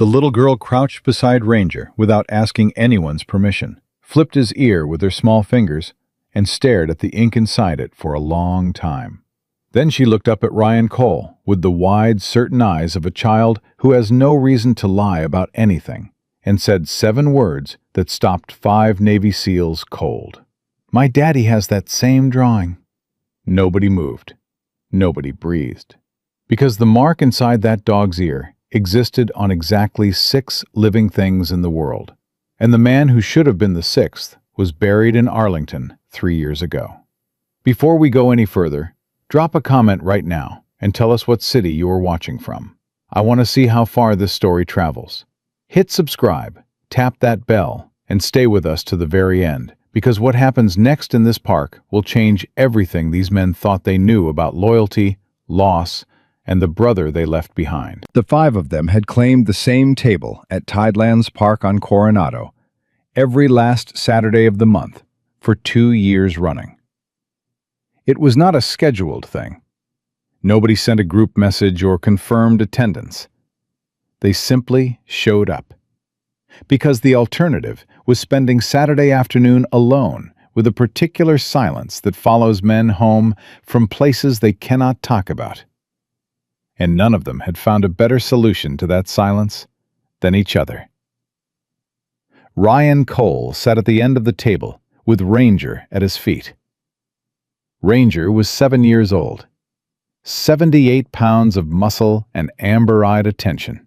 The little girl crouched beside Ranger without asking anyone's permission, flipped his ear with her small fingers, and stared at the ink inside it for a long time. Then she looked up at Ryan Cole with the wide, certain eyes of a child who has no reason to lie about anything, and said 7 words that stopped 5 Navy SEALs cold. "My daddy has that same drawing." Nobody moved. Nobody breathed. Because the mark inside that dog's ear existed on exactly 6 living things in the world, and the man who should have been the 6th was buried in Arlington 3 years ago. Before we go any further, drop a comment right now and tell us what city you are watching from. I want to see how far this story travels. Hit subscribe, tap that bell, and stay with us to the very end, because what happens next in this park will change everything these men thought they knew about loyalty, loss, and the brother they left behind. The 5 of them had claimed the same table at Tidelands Park on Coronado every last Saturday of the month for 2 years running. It was not a scheduled thing. Nobody sent a group message or confirmed attendance. They simply showed up. Because the alternative was spending Saturday afternoon alone with a particular silence that follows men home from places they cannot talk about. And none of them had found a better solution to that silence than each other. Ryan Cole sat at the end of the table with Ranger at his feet. Ranger was 7 years old, 78 pounds of muscle and amber-eyed attention.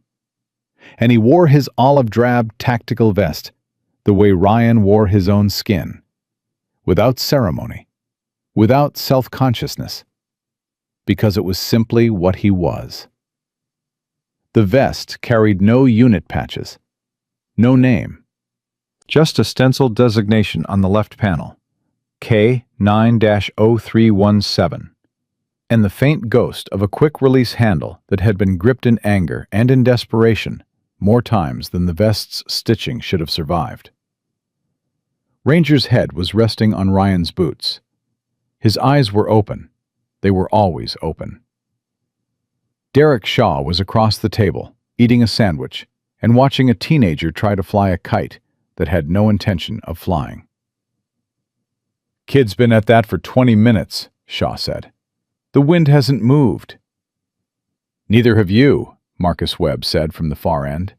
And he wore his olive-drab tactical vest the way Ryan wore his own skin, without ceremony, without self-consciousness, because it was simply what he was. The vest carried no unit patches, no name, just a stenciled designation on the left panel, K9-0317, and the faint ghost of a quick-release handle that had been gripped in anger and in desperation more times than the vest's stitching should have survived. Ranger's head was resting on Ryan's boots. His eyes were open. They were always open. Derek Shaw was across the table, eating a sandwich, and watching a teenager try to fly a kite that had no intention of flying. "Kid's been at that for 20 minutes, Shaw said. "The wind hasn't moved." "Neither have you," Marcus Webb said from the far end.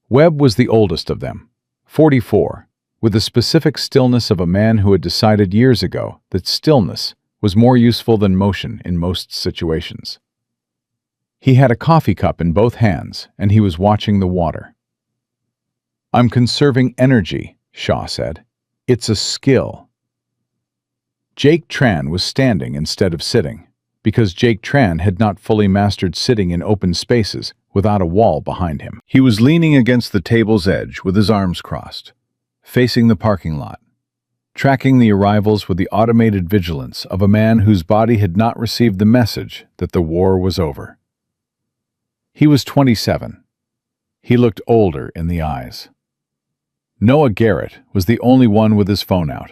Webb was the oldest of them, 44, with the specific stillness of a man who had decided years ago that stillness was more useful than motion in most situations. He had a coffee cup in both hands, and he was watching the water. "I'm conserving energy," Shaw said. "It's a skill." Jake Tran was standing instead of sitting, because Jake Tran had not fully mastered sitting in open spaces without a wall behind him. He was leaning against the table's edge with his arms crossed, facing the parking lot, tracking the arrivals with the automated vigilance of a man whose body had not received the message that the war was over. He was 27. He looked older in the eyes. Noah Garrett was the only one with his phone out.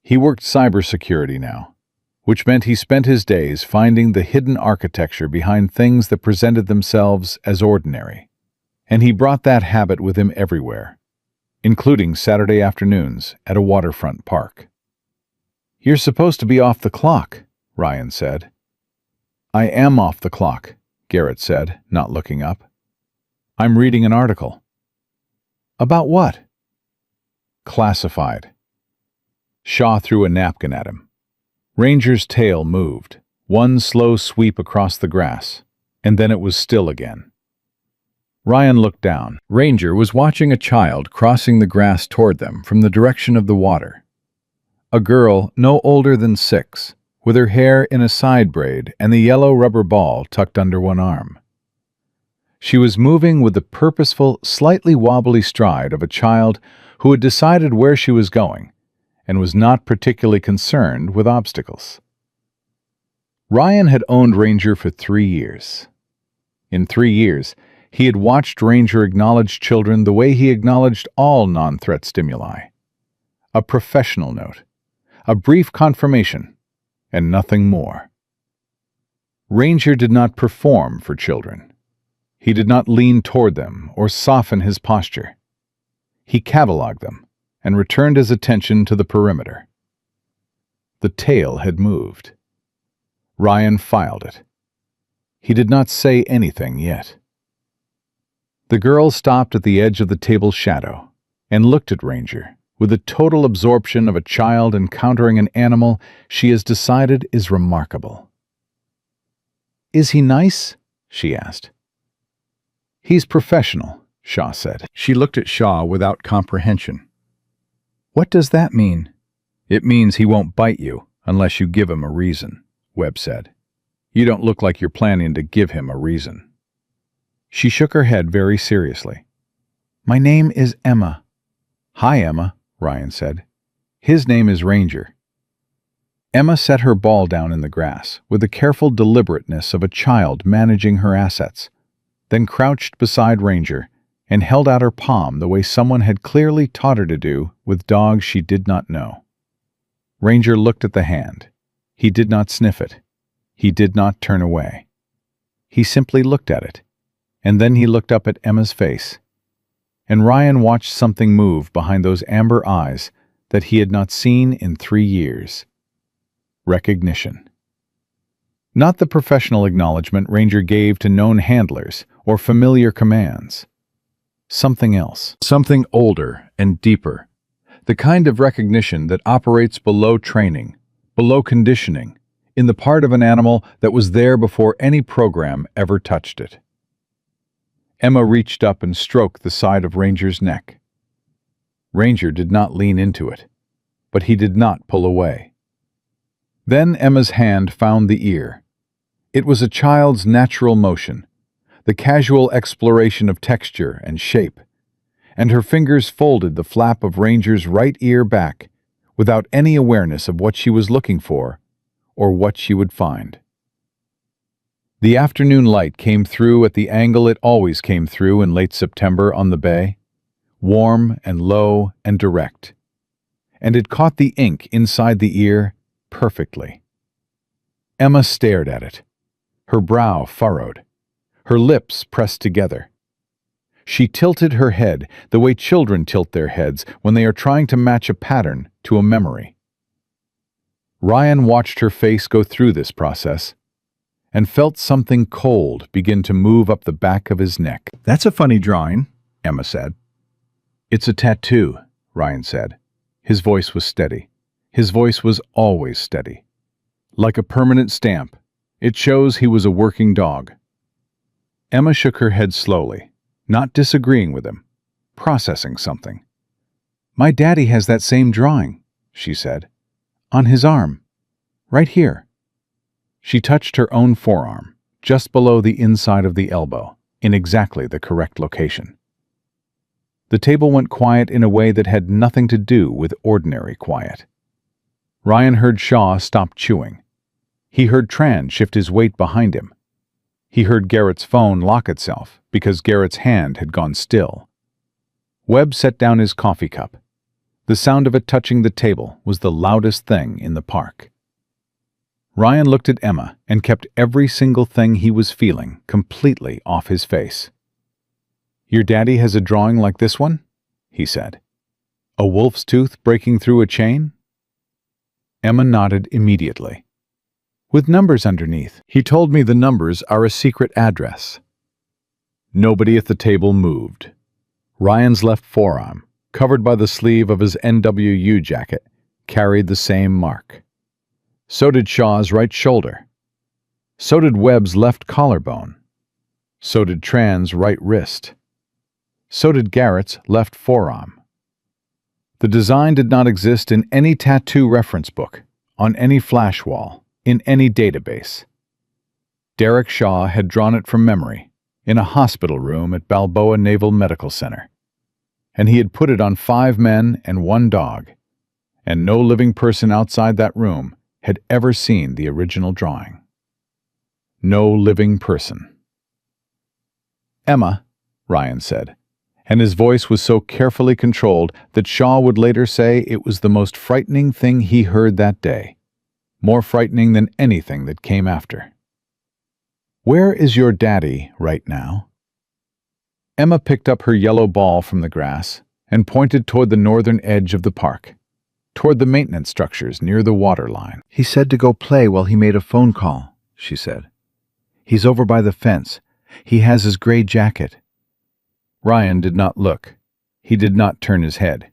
He worked cybersecurity now, which meant he spent his days finding the hidden architecture behind things that presented themselves as ordinary. And he brought that habit with him everywhere, including Saturday afternoons at a waterfront park. "You're supposed to be off the clock," Ryan said. "I am off the clock," Garrett said, not looking up. "I'm reading an article." "About what?" "Classified." Shaw threw a napkin at him. Ranger's tail moved, one slow sweep across the grass, and then it was still again. Ryan looked down. Ranger was watching a child crossing the grass toward them from the direction of the water. A girl no older than 6, with her hair in a side braid and the yellow rubber ball tucked under one arm. She was moving with the purposeful, slightly wobbly stride of a child who had decided where she was going and was not particularly concerned with obstacles. Ryan had owned Ranger for 3 years. In 3 years, he had watched Ranger acknowledge children the way he acknowledged all non-threat stimuli. A professional note, a brief confirmation, and nothing more. Ranger did not perform for children. He did not lean toward them or soften his posture. He cataloged them and returned his attention to the perimeter. The tail had moved. Ryan filed it. He did not say anything yet. The girl stopped at the edge of the table's shadow and looked at Ranger with the total absorption of a child encountering an animal she has decided is remarkable. "Is he nice?" she asked. "He's professional," Shaw said. She looked at Shaw without comprehension. "What does that mean?" "It means he won't bite you unless you give him a reason," Webb said. "You don't look like you're planning to give him a reason." She shook her head very seriously. "My name is Emma." "Hi, Emma," Ryan said. "His name is Ranger." Emma set her ball down in the grass with the careful deliberateness of a child managing her assets, then crouched beside Ranger and held out her palm the way someone had clearly taught her to do with dogs she did not know. Ranger looked at the hand. He did not sniff it. He did not turn away. He simply looked at it, and then he looked up at Emma's face. And Ryan watched something move behind those amber eyes that he had not seen in 3 years. Recognition. Not the professional acknowledgement Ranger gave to known handlers or familiar commands. Something else. Something older and deeper. The kind of recognition that operates below training, below conditioning, in the part of an animal that was there before any program ever touched it. Emma reached up and stroked the side of Ranger's neck. Ranger did not lean into it, but he did not pull away. Then Emma's hand found the ear. It was a child's natural motion, the casual exploration of texture and shape, and her fingers folded the flap of Ranger's right ear back without any awareness of what she was looking for or what she would find. The afternoon light came through at the angle it always came through in late September on the bay, warm and low and direct, and it caught the ink inside the ear perfectly. Emma stared at it, her brow furrowed, her lips pressed together. She tilted her head the way children tilt their heads when they are trying to match a pattern to a memory. Ryan watched her face go through this process and felt something cold begin to move up the back of his neck. "That's a funny drawing," Emma said. "It's a tattoo," Ryan said. His voice was steady. His voice was always steady. Like a permanent stamp, it shows he was a working dog. Emma shook her head slowly, not disagreeing with him, processing something. "My daddy has that same drawing," she said. "On his arm. Right here." She touched her own forearm, just below the inside of the elbow, in exactly the correct location. The table went quiet in a way that had nothing to do with ordinary quiet. Ryan heard Shaw stop chewing. He heard Tran shift his weight behind him. He heard Garrett's phone lock itself because Garrett's hand had gone still. Webb set down his coffee cup. The sound of it touching the table was the loudest thing in the park. Ryan looked at Emma and kept every single thing he was feeling completely off his face. "Your daddy has a drawing like this one?" he said. "A wolf's tooth breaking through a chain?" Emma nodded immediately. "With numbers underneath. He told me the numbers are a secret address." Nobody at the table moved. Ryan's left forearm, covered by the sleeve of his NWU jacket, carried the same mark. So did Shaw's right shoulder. So did Webb's left collarbone. So did Tran's right wrist. So did Garrett's left forearm. The design did not exist in any tattoo reference book, on any flash wall, in any database. Derek Shaw had drawn it from memory, in a hospital room at Balboa Naval Medical Center. And he had put it on 5 men and 1 dog, and no living person outside that room had ever seen the original drawing. No living person. "Emma," Ryan said, and his voice was so carefully controlled that Shaw would later say it was the most frightening thing he heard that day, more frightening than anything that came after. "Where is your daddy right now?" Emma picked up her yellow ball from the grass and pointed toward the northern edge of the park, toward the maintenance structures near the water line. "He said to go play while he made a phone call," she said. "He's over by the fence. He has his gray jacket." Ryan did not look. He did not turn his head.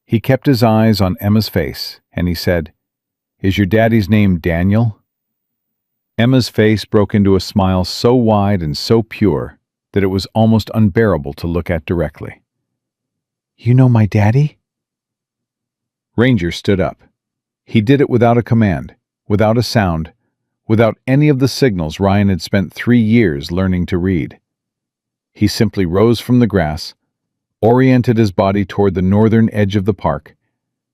He kept his eyes on Emma's face, and he said, "Is your daddy's name Daniel?" Emma's face broke into a smile so wide and so pure that it was almost unbearable to look at directly. "You know my daddy?" Ranger stood up. He did it without a command, without a sound, without any of the signals Ryan had spent 3 years learning to read. He simply rose from the grass, oriented his body toward the northern edge of the park,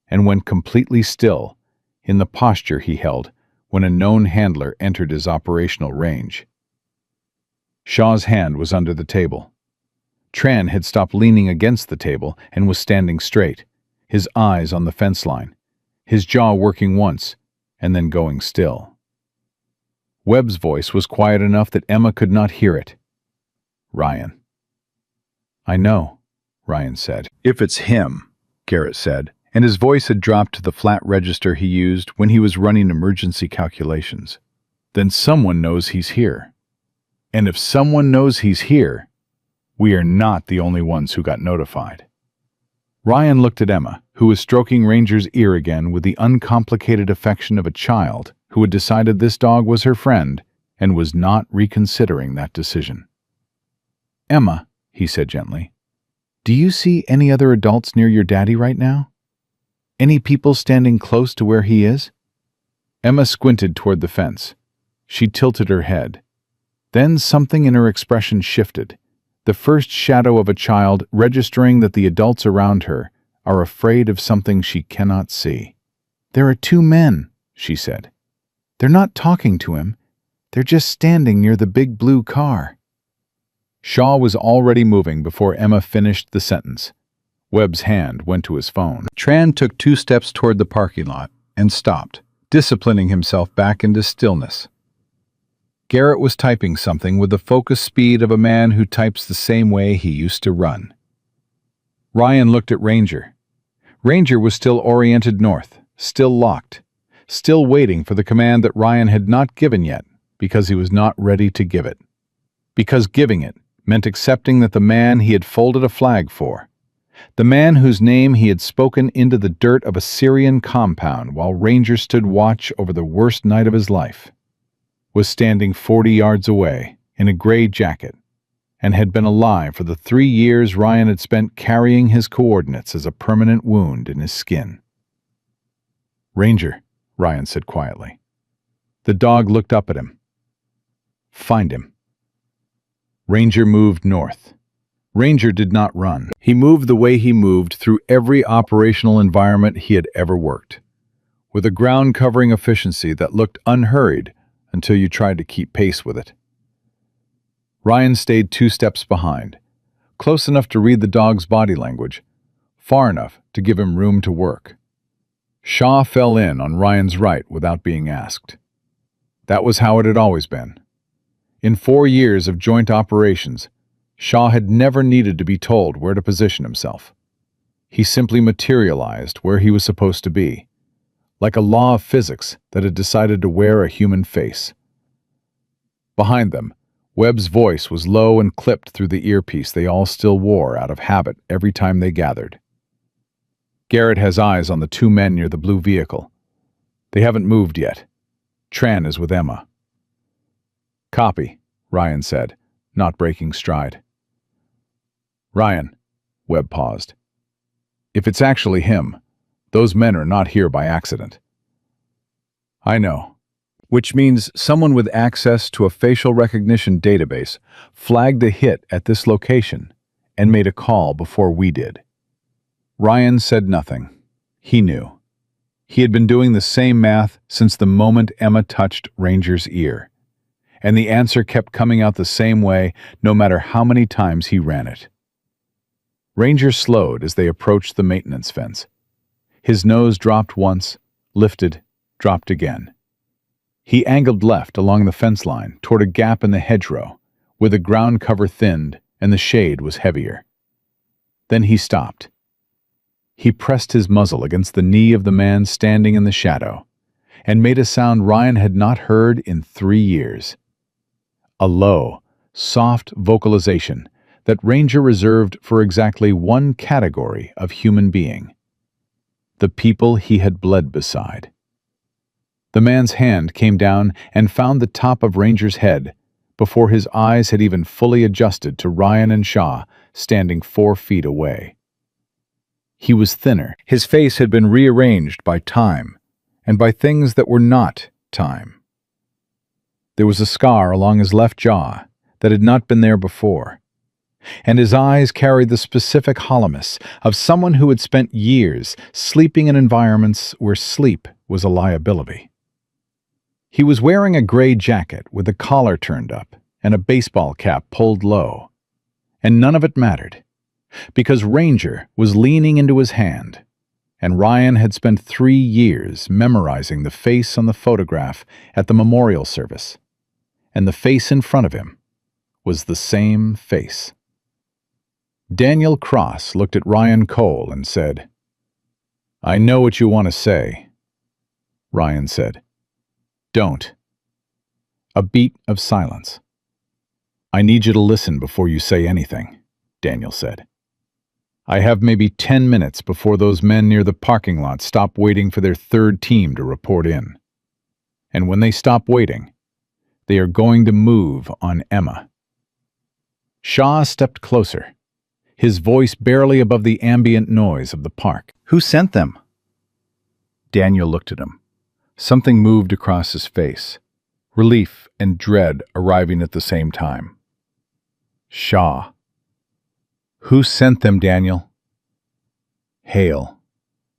and went completely still in the posture he held when a known handler entered his operational range. Shaw's hand was under the table. Tran had stopped leaning against the table and was standing straight, his eyes on the fence line, his jaw working once and then going still. Webb's voice was quiet enough that Emma could not hear it. "Ryan." "I know," Ryan said. "If it's him," Garrett said, and his voice had dropped to the flat register he used when he was running emergency calculations, "then someone knows he's here. And if someone knows he's here, we are not the only ones who got notified." Ryan looked at Emma, who was stroking Ranger's ear again with the uncomplicated affection of a child who had decided this dog was her friend and was not reconsidering that decision. "Emma," he said gently, "do you see any other adults near your daddy right now? Any people standing close to where he is?" Emma squinted toward the fence. She tilted her head. Then something in her expression shifted, the first shadow of a child registering that the adults around her are afraid of something she cannot see. "There are 2 men," she said. "They're not talking to him. They're just standing near the big blue car." Shaw was already moving before Emma finished the sentence. Webb's hand went to his phone. Tran took 2 steps toward the parking lot and stopped, disciplining himself back into stillness. Garrett was typing something with the focused speed of a man who types the same way he used to run. Ryan looked at Ranger. Ranger was still oriented north, still locked, still waiting for the command that Ryan had not given yet because he was not ready to give it. Because giving it meant accepting that the man he had folded a flag for, the man whose name he had spoken into the dirt of a Syrian compound while Ranger stood watch over the worst night of his life, was standing 40 yards away in a gray jacket and had been alive for the 3 years Ryan had spent carrying his coordinates as a permanent wound in his skin. "Ranger," Ryan said quietly. The dog looked up at him. "Find him." Ranger moved north. Ranger did not run. He moved the way he moved through every operational environment he had ever worked, with a ground-covering efficiency that looked unhurried until you tried to keep pace with it. Ryan stayed 2 steps behind, close enough to read the dog's body language, far enough to give him room to work. Shaw fell in on Ryan's right without being asked. That was how it had always been. In 4 years of joint operations, Shaw had never needed to be told where to position himself. He simply materialized where he was supposed to be, like a law of physics that had decided to wear a human face. Behind them, Webb's voice was low and clipped through the earpiece they all still wore out of habit every time they gathered. "Garrett has eyes on the 2 men near the blue vehicle. They haven't moved yet. Tran is with Emma." "Copy," Ryan said, not breaking stride. "Ryan," Webb paused. "If it's actually him, those men are not here by accident." "I know. Which means someone with access to a facial recognition database flagged a hit at this location and made a call before we did." Ryan said nothing. He knew. He had been doing the same math since the moment Emma touched Ranger's ear, and the answer kept coming out the same way no matter how many times he ran it. Ranger slowed as they approached the maintenance fence. His nose dropped once, lifted, dropped again. He angled left along the fence line toward a gap in the hedgerow, where the ground cover thinned and the shade was heavier. Then he stopped. He pressed his muzzle against the knee of the man standing in the shadow, and made a sound Ryan had not heard in 3 years. A low, soft vocalization that Ranger reserved for exactly one category of human being: the people he had bled beside. The man's hand came down and found the top of Ranger's head before his eyes had even fully adjusted to Ryan and Shaw standing 4 feet away. He was thinner. His face had been rearranged by time and by things that were not time. There was a scar along his left jaw that had not been there before, and his eyes carried the specific hollowness of someone who had spent years sleeping in environments where sleep was a liability. He was wearing a gray jacket with the collar turned up and a baseball cap pulled low, and none of it mattered, because Ranger was leaning into his hand, and Ryan had spent 3 years memorizing the face on the photograph at the memorial service, and the face in front of him was the same face. Daniel Cross looked at Ryan Cole and said, "I know what you want to say." Ryan said, "Don't." A beat of silence. "I need you to listen before you say anything," Daniel said. "I have maybe 10 minutes before those men near the parking lot stop waiting for their 3rd team to report in. And when they stop waiting, they are going to move on Emma." Shaw stepped closer, his voice barely above the ambient noise of the park. "Who sent them?" Daniel looked at him. Something moved across his face, relief and dread arriving at the same time. "Shaw." "Who sent them, Daniel?" "Hale."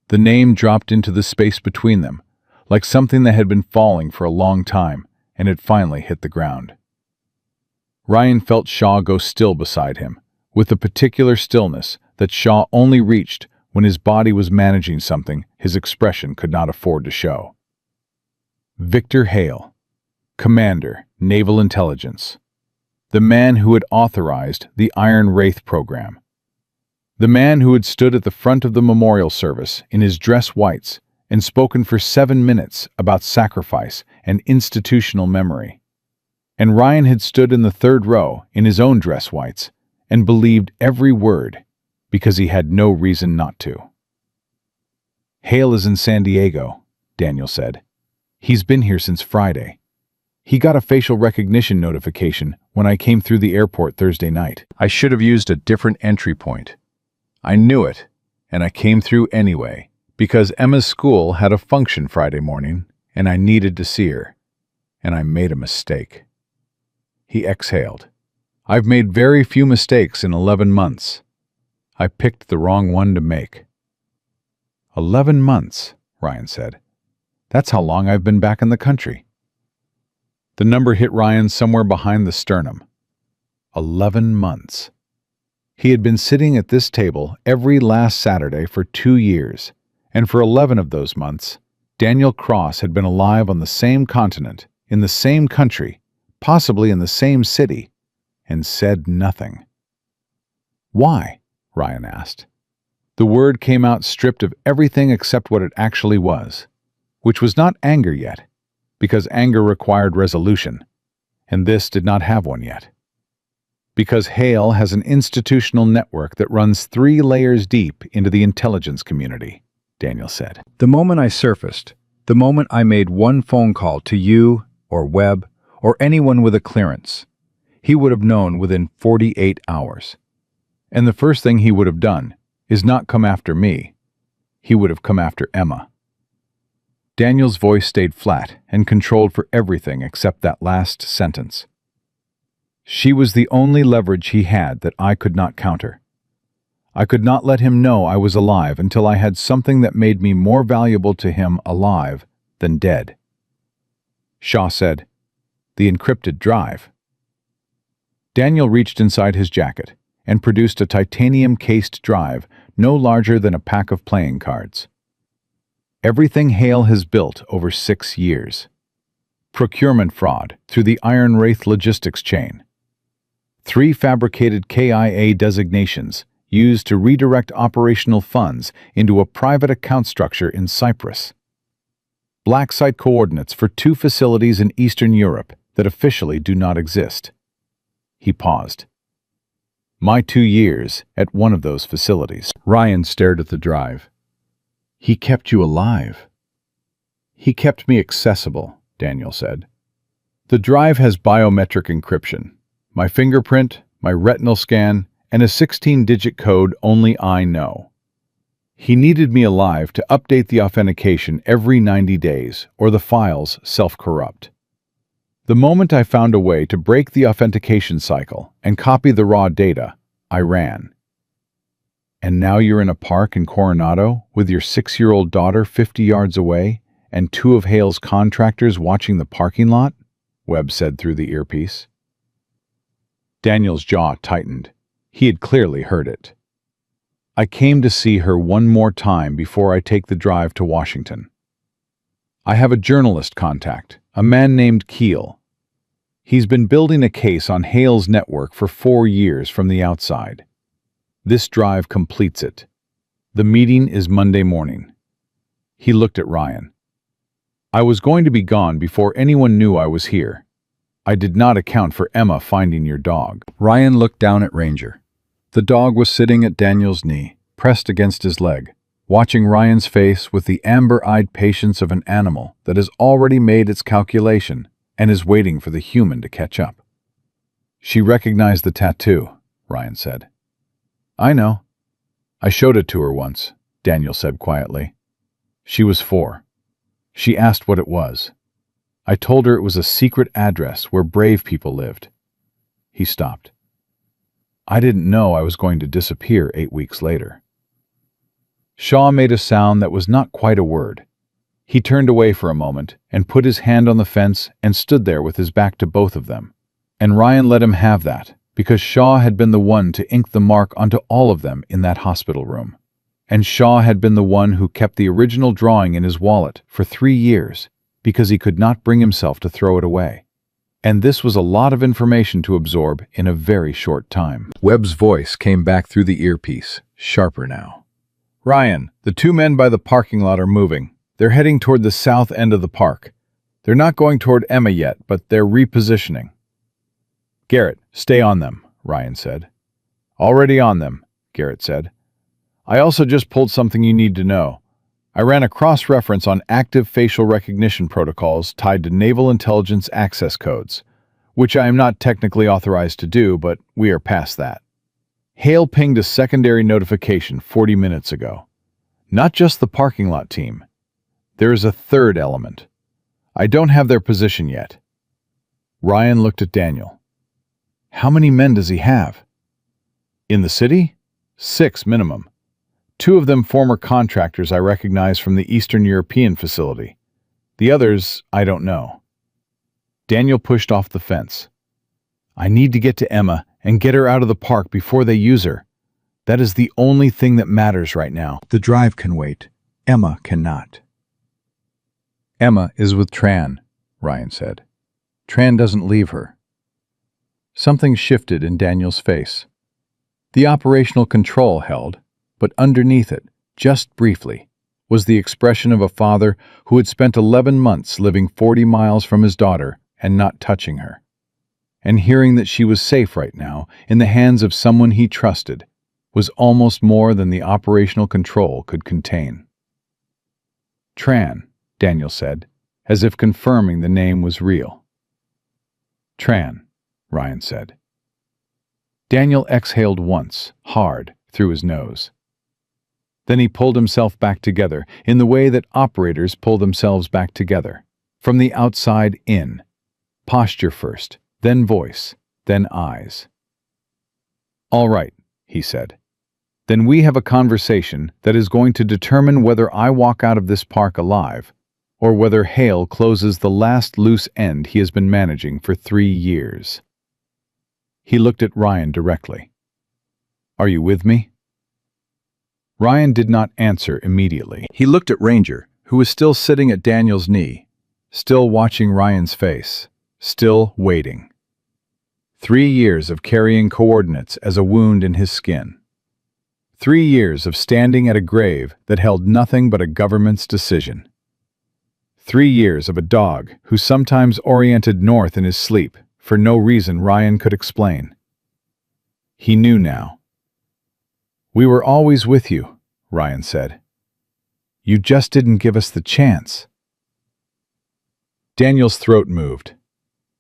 The name dropped into the space between them, like something that had been falling for a long time and had finally hit the ground. Ryan felt Shaw go still beside him, with a particular stillness that Shaw only reached when his body was managing something his expression could not afford to show. Victor Hale, Commander, Naval Intelligence. The man who had authorized the Iron Wraith program. The man who had stood at the front of the memorial service in his dress whites and spoken for 7 minutes about sacrifice and institutional memory. And Ryan had stood in the 3rd row in his own dress whites and believed every word because he had no reason not to. "Hale is in San Diego," Daniel said. "He's been here since Friday. He got a facial recognition notification when I came through the airport Thursday night. I should have used a different entry point. I knew it, and I came through anyway, because Emma's school had a function Friday morning, and I needed to see her, and I made a mistake." He exhaled. "I've made very few mistakes in 11 months. I picked the wrong one to make." 11 months, Ryan said. "That's how long I've been back in the country." The number hit Ryan somewhere behind the sternum. 11 months. He had been sitting at this table every last Saturday for 2 years, and for 11 of those months, Daniel Cross had been alive on the same continent, in the same country, possibly in the same city, and said nothing. "Why?" Ryan asked. The word came out stripped of everything except what it actually was, which was not anger yet, because anger required resolution, and this did not have one yet. "Because Hale has an institutional network that runs 3 layers deep into the intelligence community," Daniel said. "The moment I surfaced, the moment I made one phone call to you or Webb or anyone with a clearance, he would have known within 48 hours. And the first thing he would have done is not come after me. He would have come after Emma." Daniel's voice stayed flat and controlled for everything except that last sentence. "She was the only leverage he had that I could not counter. I could not let him know I was alive until I had something that made me more valuable to him alive than dead." Shaw said, "The encrypted drive." Daniel reached inside his jacket and produced a titanium-cased drive no larger than a pack of playing cards. Everything Hale has built over 6 years. Procurement fraud through the Iron Wraith logistics chain. 3 fabricated KIA designations used to redirect operational funds into a private account structure in Cyprus. Black site coordinates for 2 facilities in Eastern Europe that officially do not exist. He paused. My 2 years at one of those facilities. Ryan stared at the drive. He kept you alive. He kept me accessible, Daniel said. The drive has biometric encryption. My fingerprint, my retinal scan, and a 16-digit code only I know. He needed me alive to update the authentication every 90 days, or the files self-corrupt. The moment I found a way to break the authentication cycle and copy the raw data, I ran. And now you're in a park in Coronado with your 6-year-old daughter 50 yards away and 2 of Hale's contractors watching the parking lot? Webb said through the earpiece. Daniel's jaw tightened. He had clearly heard it. I came to see her one more time before I take the drive to Washington. I have a journalist contact, a man named Keel. He's been building a case on Hale's network for 4 years from the outside. This drive completes it. The meeting is Monday morning. He looked at Ryan. I was going to be gone before anyone knew I was here. I did not account for Emma finding your dog. Ryan looked down at Ranger. The dog was sitting at Daniel's knee, pressed against his leg, watching Ryan's face with the amber-eyed patience of an animal that has already made its calculation and is waiting for the human to catch up. She recognized the tattoo, Ryan said. I know. I showed it to her once, Daniel said quietly. She was 4. She asked what it was. I told her it was a secret address where brave people lived. He stopped. I didn't know I was going to disappear 8 weeks later. Shaw made a sound that was not quite a word. He turned away for a moment and put his hand on the fence and stood there with his back to both of them. And Ryan let him have that, because Shaw had been the one to ink the mark onto all of them in that hospital room. And Shaw had been the one who kept the original drawing in his wallet for 3 years, because he could not bring himself to throw it away. And this was a lot of information to absorb in a very short time. Webb's voice came back through the earpiece, sharper now. Ryan, the 2 men by the parking lot are moving. They're heading toward the south end of the park. They're not going toward Emma yet, but they're repositioning. Garrett, stay on them, Ryan said. Already on them, Garrett said. I also just pulled something you need to know. I ran a cross-reference on active facial recognition protocols tied to naval intelligence access codes, which I am not technically authorized to do, but we are past that. Hale pinged a secondary notification 40 minutes ago. Not just the parking lot team. There is a third element. I don't have their position yet. Ryan looked at Daniel. How many men does he have? In the city? 6 minimum. 2 of them former contractors I recognize from the Eastern European facility. The others, I don't know. Daniel pushed off the fence. I need to get to Emma and get her out of the park before they use her. That is the only thing that matters right now. The drive can wait. Emma cannot. Emma is with Tran, Ryan said. Tran doesn't leave her. Something shifted in Daniel's face. The operational control held, but underneath it, just briefly, was the expression of a father who had spent 11 months living 40 miles from his daughter and not touching her. And hearing that she was safe right now in the hands of someone he trusted was almost more than the operational control could contain. Tran, Daniel said, as if confirming the name was real. Tran, Ryan said. Daniel exhaled once, hard, through his nose. Then he pulled himself back together in the way that operators pull themselves back together, from the outside in. Posture first, then voice, then eyes. All right, he said. Then we have a conversation that is going to determine whether I walk out of this park alive, or whether Hale closes the last loose end he has been managing for 3 years. He looked at Ryan directly. Are you with me? Ryan did not answer immediately. He looked at Ranger, who was still sitting at Daniel's knee, still watching Ryan's face, still waiting. 3 years of carrying coordinates as a wound in his skin. 3 years of standing at a grave that held nothing but a government's decision. 3 years of a dog who sometimes oriented north in his sleep for no reason Ryan could explain. He knew now. "We were always with you," Ryan said. "You just didn't give us the chance." Daniel's throat moved.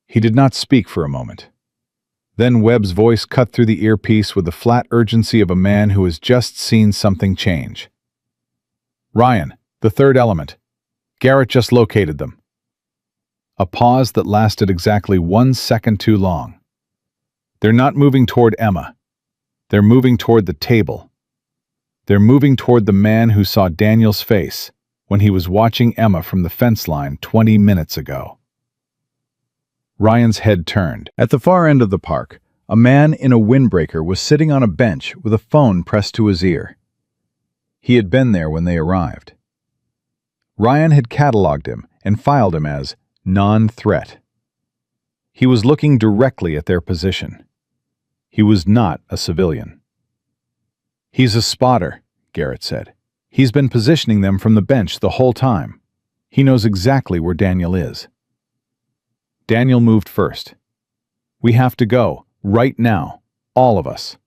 He did not speak for a moment. Then Webb's voice cut through the earpiece with the flat urgency of a man who has just seen something change. "Ryan, the third element. Garrett just located them." A pause that lasted exactly 1 second too long. "They're not moving toward Emma. They're moving toward the table. They're moving toward the man who saw Daniel's face when he was watching Emma from the fence line 20 minutes ago." Ryan's head turned. At the far end of the park, a man in a windbreaker was sitting on a bench with a phone pressed to his ear. He had been there when they arrived. Ryan had cataloged him and filed him as non-threat. He was looking directly at their position. He was not a civilian. "He's a spotter," Garrett said. "He's been positioning them from the bench the whole time. He knows exactly where Daniel is." Daniel moved first. "We have to go, right now, all of us."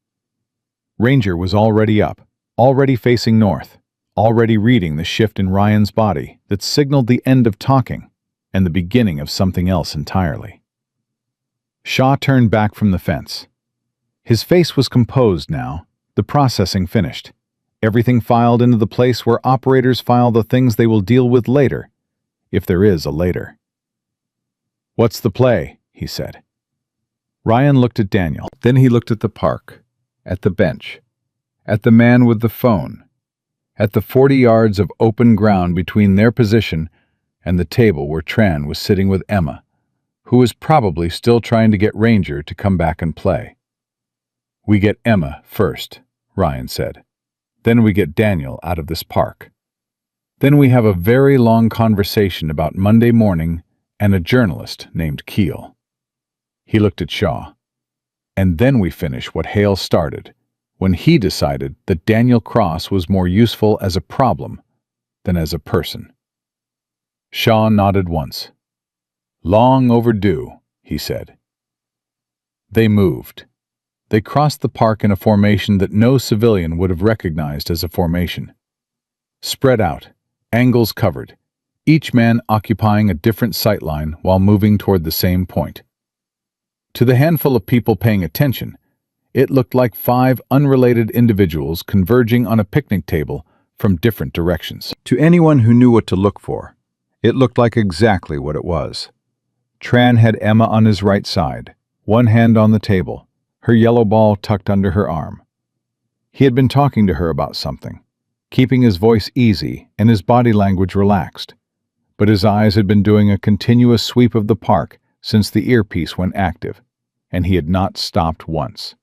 Ranger was already up, already facing north, already reading the shift in Ryan's body that signaled the end of talking and the beginning of something else entirely. Shaw turned back from the fence. His face was composed now, the processing finished. Everything filed into the place where operators file the things they will deal with later, if there is a later. "What's the play?" he said. Ryan looked at Daniel. Then he looked at the park, at the bench, at the man with the phone, at the 40 yards of open ground between their position and the table where Tran was sitting with Emma, who was probably still trying to get Ranger to come back and play. "We get Emma first," Ryan said. "Then we get Daniel out of this park. Then we have a very long conversation about Monday morning and a journalist named Keel." He looked at Shaw. "And then we finish what Hale started, when he decided that Daniel Cross was more useful as a problem than as a person." Shaw nodded once. "Long overdue," he said. They moved. They crossed the park in a formation that no civilian would have recognized as a formation. Spread out, angles covered, each man occupying a different sightline while moving toward the same point. To the handful of people paying attention, it looked like 5 unrelated individuals converging on a picnic table from different directions. To anyone who knew what to look for, it looked like exactly what it was. Tran had Emma on his right side, one hand on the table, her yellow ball tucked under her arm. He had been talking to her about something, keeping his voice easy and his body language relaxed, but his eyes had been doing a continuous sweep of the park since the earpiece went active, and he had not stopped once.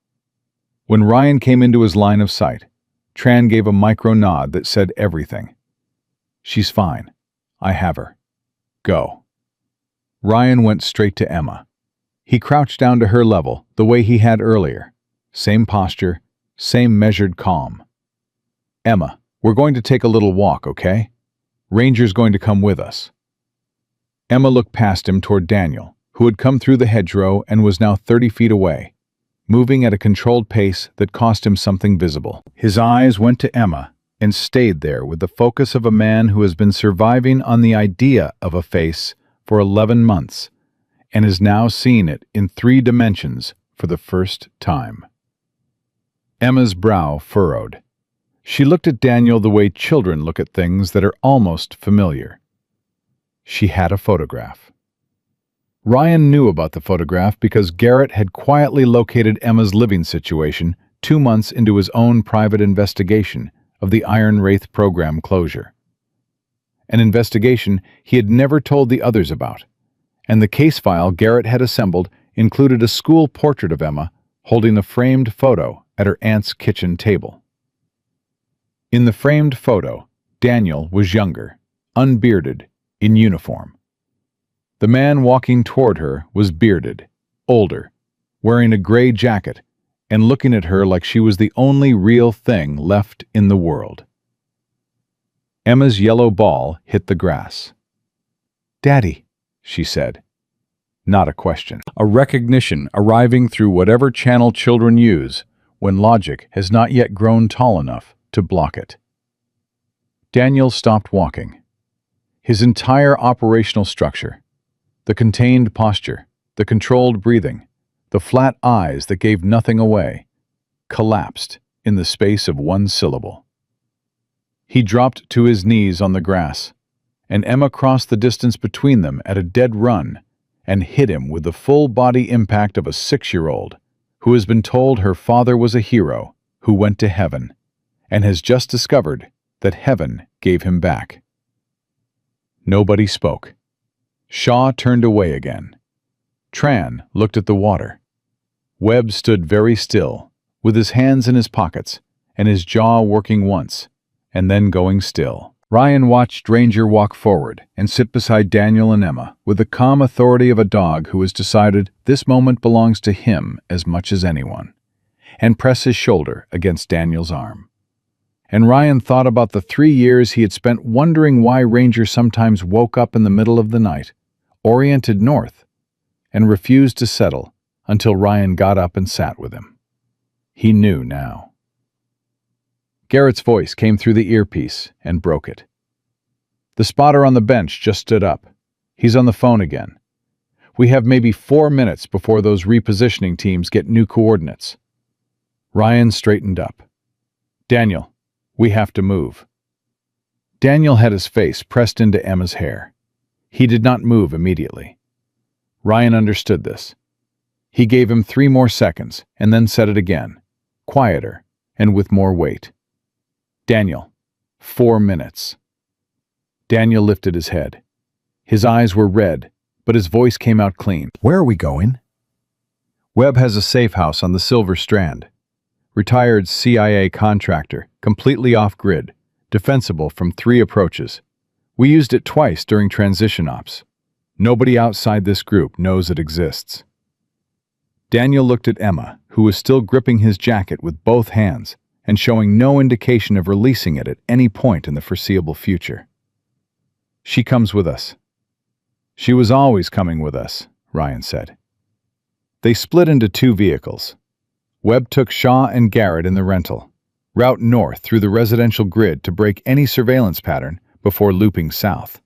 When Ryan came into his line of sight, Tran gave a micro nod that said everything. "She's fine. I have her. Go." Ryan went straight to Emma. He crouched down to her level the way he had earlier. Same posture, same measured calm. "Emma, we're going to take a little walk, okay? Ranger's going to come with us." Emma looked past him toward Daniel, who had come through the hedgerow and was now 30 feet away, moving at a controlled pace that cost him something visible. His eyes went to Emma and stayed there with the focus of a man who has been surviving on the idea of a face for 11 months and has now seen it in 3 dimensions for the first time. Emma's brow furrowed. She looked at Daniel the way children look at things that are almost familiar. She had a photograph. Ryan knew about the photograph because Garrett had quietly located Emma's living situation 2 months into his own private investigation of the Iron Wraith program closure. An investigation he had never told the others about, and the case file Garrett had assembled included a school portrait of Emma holding a framed photo at her aunt's kitchen table. In the framed photo, Daniel was younger, unbearded, in uniform. The man walking toward her was bearded, older, wearing a gray jacket and looking at her like she was the only real thing left in the world. Emma's yellow ball hit the grass. "Daddy," she said. Not a question. A recognition arriving through whatever channel children use when logic has not yet grown tall enough to block it. Daniel stopped walking. His entire operational structure, the contained posture, the controlled breathing, the flat eyes that gave nothing away, collapsed in the space of one syllable. He dropped to his knees on the grass, and Emma crossed the distance between them at a dead run and hit him with the full-body impact of a 6-year-old who has been told her father was a hero who went to heaven and has just discovered that heaven gave him back. Nobody spoke. Shaw turned away again. Tran looked at the water. Webb stood very still, with his hands in his pockets and his jaw working once, and then going still. Ryan watched Ranger walk forward and sit beside Daniel and Emma with the calm authority of a dog who has decided this moment belongs to him as much as anyone, and press his shoulder against Daniel's arm. And Ryan thought about the 3 years he had spent wondering why Ranger sometimes woke up in the middle of the night, oriented north, and refused to settle until Ryan got up and sat with him. He knew now. Garrett's voice came through the earpiece and broke it. "The spotter on the bench just stood up. He's on the phone again. We have maybe 4 minutes before those repositioning teams get new coordinates." Ryan straightened up. "Daniel, we have to move." Daniel had his face pressed into Emma's hair. He did not move immediately. Ryan understood this. He gave him 3 more seconds and then said it again, quieter and with more weight. "Daniel, 4 minutes." Daniel lifted his head. His eyes were red, but his voice came out clean. "Where are we going?" "Webb has a safe house on the Silver Strand. Retired CIA contractor, completely off-grid, defensible from 3 approaches. We used it twice during transition ops. Nobody outside this group knows it exists." Daniel looked at Emma, who was still gripping his jacket with both hands and showing no indication of releasing it at any point in the foreseeable future. "She comes with us." "She was always coming with us," Ryan said. They split into 2 vehicles. Webb took Shaw and Garrett in the rental, route north through the residential grid to break any surveillance pattern before looping south.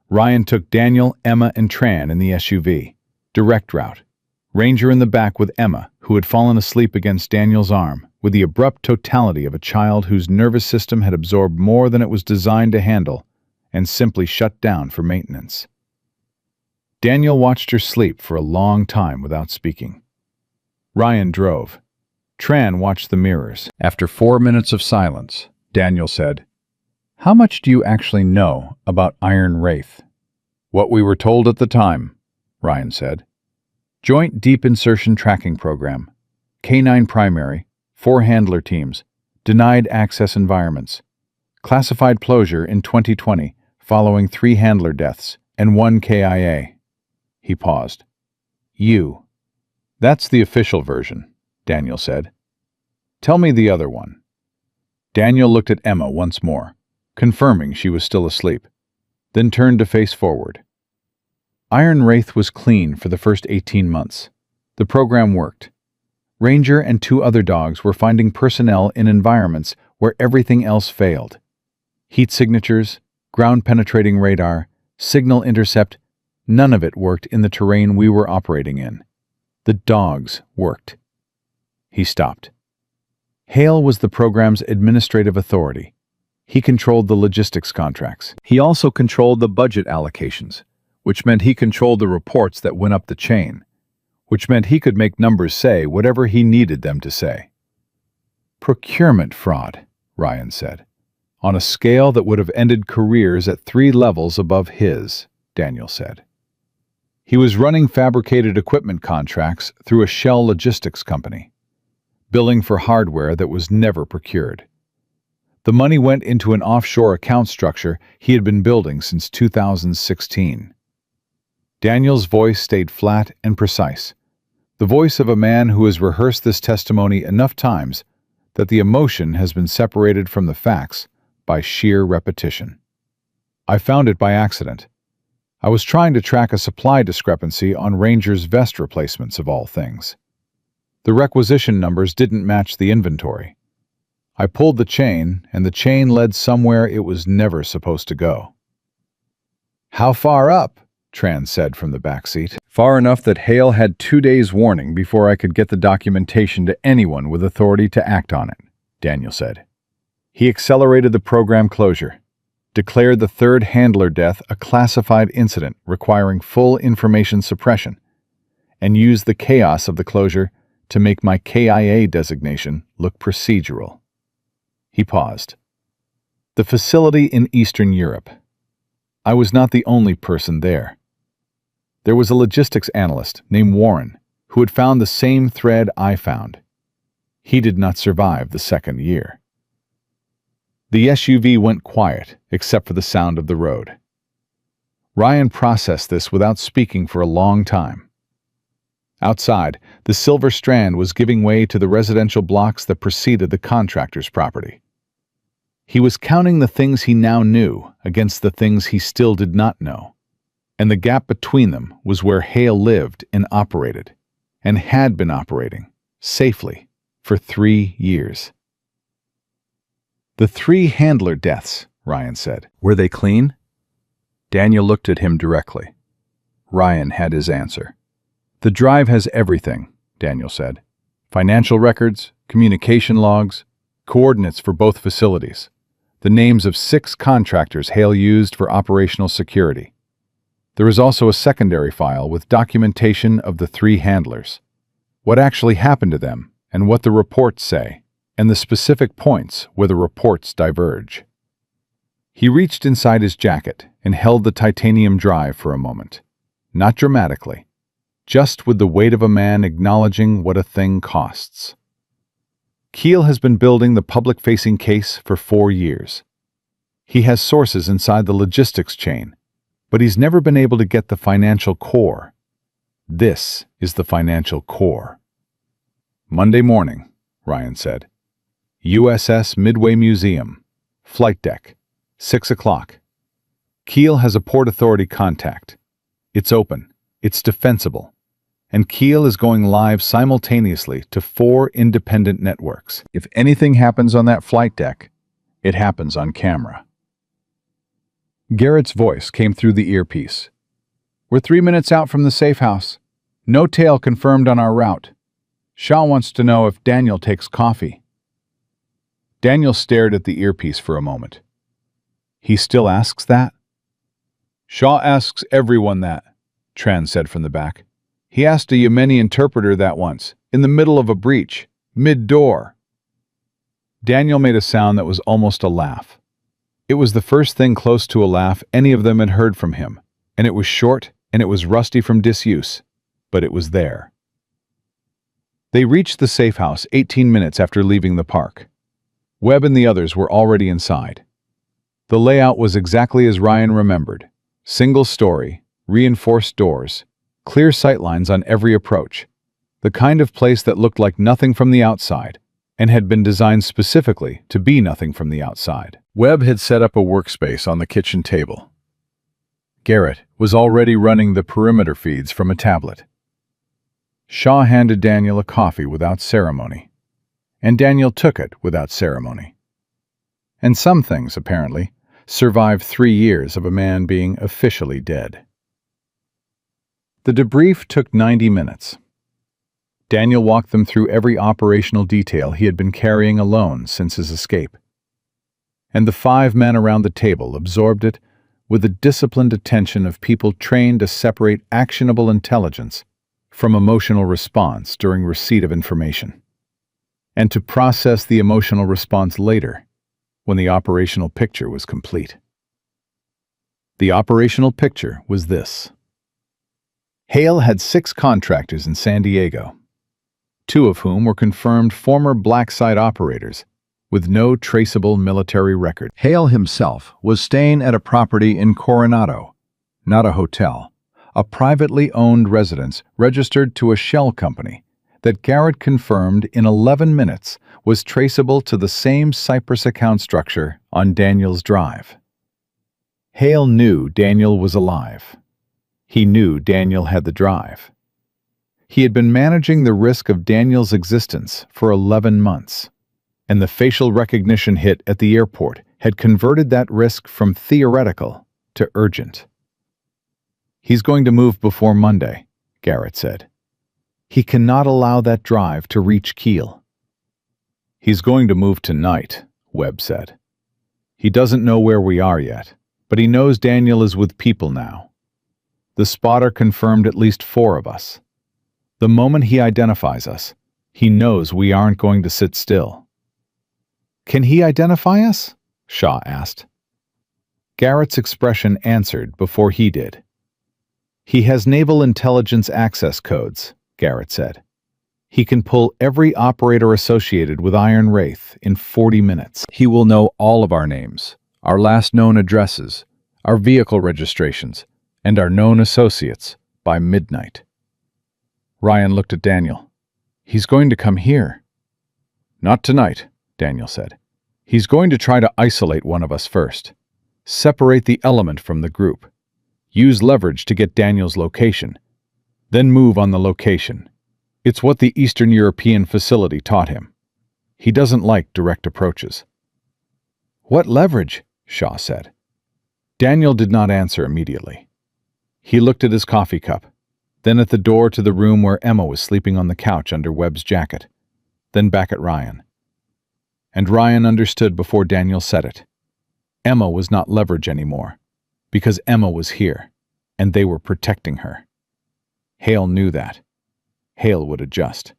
Ryan took Daniel, Emma, and Tran in the SUV, direct route. Ranger in the back with Emma, who had fallen asleep against Daniel's arm, with the abrupt totality of a child whose nervous system had absorbed more than it was designed to handle and simply shut down for maintenance. Daniel watched her sleep for a long time without speaking. Ryan drove. Tran watched the mirrors. After 4 minutes of silence, Daniel said, "How much do you actually know about Iron Wraith?" "What we were told at the time," Ryan said. "Joint Deep Insertion Tracking Program. K9 primary, 4 handler teams, denied access environments. Classified closure in 2020 following 3 handler deaths and 1 KIA. He paused. "You." "That's the official version," Daniel said. "Tell me the other one." Daniel looked at Emma once more, confirming she was still asleep, then turned to face forward. Iron Wraith was clean for the first 18 months. The program worked. Ranger and 2 other dogs were finding personnel in environments where everything else failed. Heat signatures, ground-penetrating radar, signal intercept, none of it worked in the terrain we were operating in. The dogs worked. He stopped. Hale was the program's administrative authority. He controlled the logistics contracts. He also controlled the budget allocations, which meant he controlled the reports that went up the chain, which meant he could make numbers say whatever he needed them to say. "Procurement fraud," Ryan said, "on a scale that would have ended careers at 3 levels above his," Daniel said. He was running fabricated equipment contracts through a shell logistics company, billing for hardware that was never procured. The money went into an offshore account structure he had been building since 2016. Daniel's voice stayed flat and precise, The voice of a man who has rehearsed this testimony enough times that the emotion has been separated from the facts by sheer repetition. I found it by accident. I was trying to track a supply discrepancy on Ranger's vest replacements of all things. The requisition numbers didn't match the inventory. I pulled the chain, and the chain led somewhere it was never supposed to go. "How far up?" Tran said from the back seat. "Far enough that Hale had 2 days' warning before I could get the documentation to anyone with authority to act on it," Daniel said. He accelerated the program closure, declared the third handler death a classified incident requiring full information suppression, and used the chaos of the closure to make my KIA designation look procedural. He paused. The facility in Eastern Europe. I was not the only person there. There was a logistics analyst named Warren who had found the same thread I found. He did not survive the second year. The SUV went quiet, except for the sound of the road. Ryan processed this without speaking for a long time. Outside, the Silver Strand was giving way to the residential blocks that preceded the contractor's property. He was counting the things he now knew against the things he still did not know, and the gap between them was where Hale lived and operated, and had been operating, safely, for 3 years. "The 3 handler deaths," Ryan said. "Were they clean?" Daniel looked at him directly. Ryan had his answer. "The drive has everything," Daniel said. "Financial records, communication logs, coordinates for both facilities, the names of 6 contractors Hale used for operational security. There is also a secondary file with documentation of the 3 handlers, what actually happened to them and what the reports say, and the specific points where the reports diverge." He reached inside his jacket and held the titanium drive for a moment, not dramatically, just with the weight of a man acknowledging what a thing costs. Keel has been building the public-facing case for 4 years. He has sources inside the logistics chain, but he's never been able to get the financial core. This is the financial core. "Monday morning," Ryan said. "USS Midway Museum, flight deck, 6 o'clock. Keel has a Port Authority contact. It's open, it's defensible, and Keel is going live simultaneously to 4 independent networks. If anything happens on that flight deck, it happens on camera." Garrett's voice came through the earpiece. "We're 3 minutes out from the safe house. No tail confirmed on our route. Shaw wants to know if Daniel takes coffee." Daniel stared at the earpiece for a moment. "He still asks that?" "Shaw asks everyone that," Tran said from the back. "He asked a Yemeni interpreter that once, in the middle of a breach, mid-door." Daniel made a sound that was almost a laugh. It was the first thing close to a laugh any of them had heard from him, and it was short and it was rusty from disuse, but it was there. They reached the safe house 18 minutes after leaving the park. Webb and the others were already inside. The layout was exactly as Ryan remembered. Single story, reinforced doors, clear sightlines on every approach. The kind of place that looked like nothing from the outside, and had been designed specifically to be nothing from the outside. Webb had set up a workspace on the kitchen table. Garrett was already running the perimeter feeds from a tablet. Shaw handed Daniel a coffee without ceremony, and Daniel took it without ceremony. And some things, apparently, survived 3 years of a man being officially dead. The debrief took 90 minutes. Daniel walked them through every operational detail he had been carrying alone since his escape. And the 5 men around the table absorbed it with the disciplined attention of people trained to separate actionable intelligence from emotional response during receipt of information, and to process the emotional response later, when the operational picture was complete. The operational picture was this. Hale had 6 contractors in San Diego, 2 of whom were confirmed former black site operators with no traceable military record. Hale himself was staying at a property in Coronado, not a hotel, a privately owned residence registered to a shell company that Garrett confirmed in 11 minutes was traceable to the same Cypress account structure on Daniel's drive. Hale knew Daniel was alive. He knew Daniel had the drive. He had been managing the risk of Daniel's existence for 11 months, and the facial recognition hit at the airport had converted that risk from theoretical to urgent. "He's going to move before Monday," Garrett said. "He cannot allow that drive to reach Kiel." "He's going to move tonight," Webb said. "He doesn't know where we are yet, but he knows Daniel is with people now. The spotter confirmed at least 4 of us. The moment he identifies us, he knows we aren't going to sit still." "Can he identify us?" Shaw asked. Garrett's expression answered before he did. "He has naval intelligence access codes," Garrett said. "He can pull every operator associated with Iron Wraith in 40 minutes. He will know all of our names, our last known addresses, our vehicle registrations, and our known associates by midnight." Ryan looked at Daniel. "He's going to come here." "Not tonight," Daniel said. "He's going to try to isolate one of us first. Separate the element from the group. Use leverage to get Daniel's location. Then move on the location. It's what the Eastern European facility taught him. He doesn't like direct approaches." "What leverage?" Shaw said. Daniel did not answer immediately. He looked at his coffee cup, then at the door to the room where Emma was sleeping on the couch under Webb's jacket, then back at Ryan. And Ryan understood before Daniel said it. Emma was not leverage anymore, because Emma was here, and they were protecting her. Hale knew that. Hale would adjust.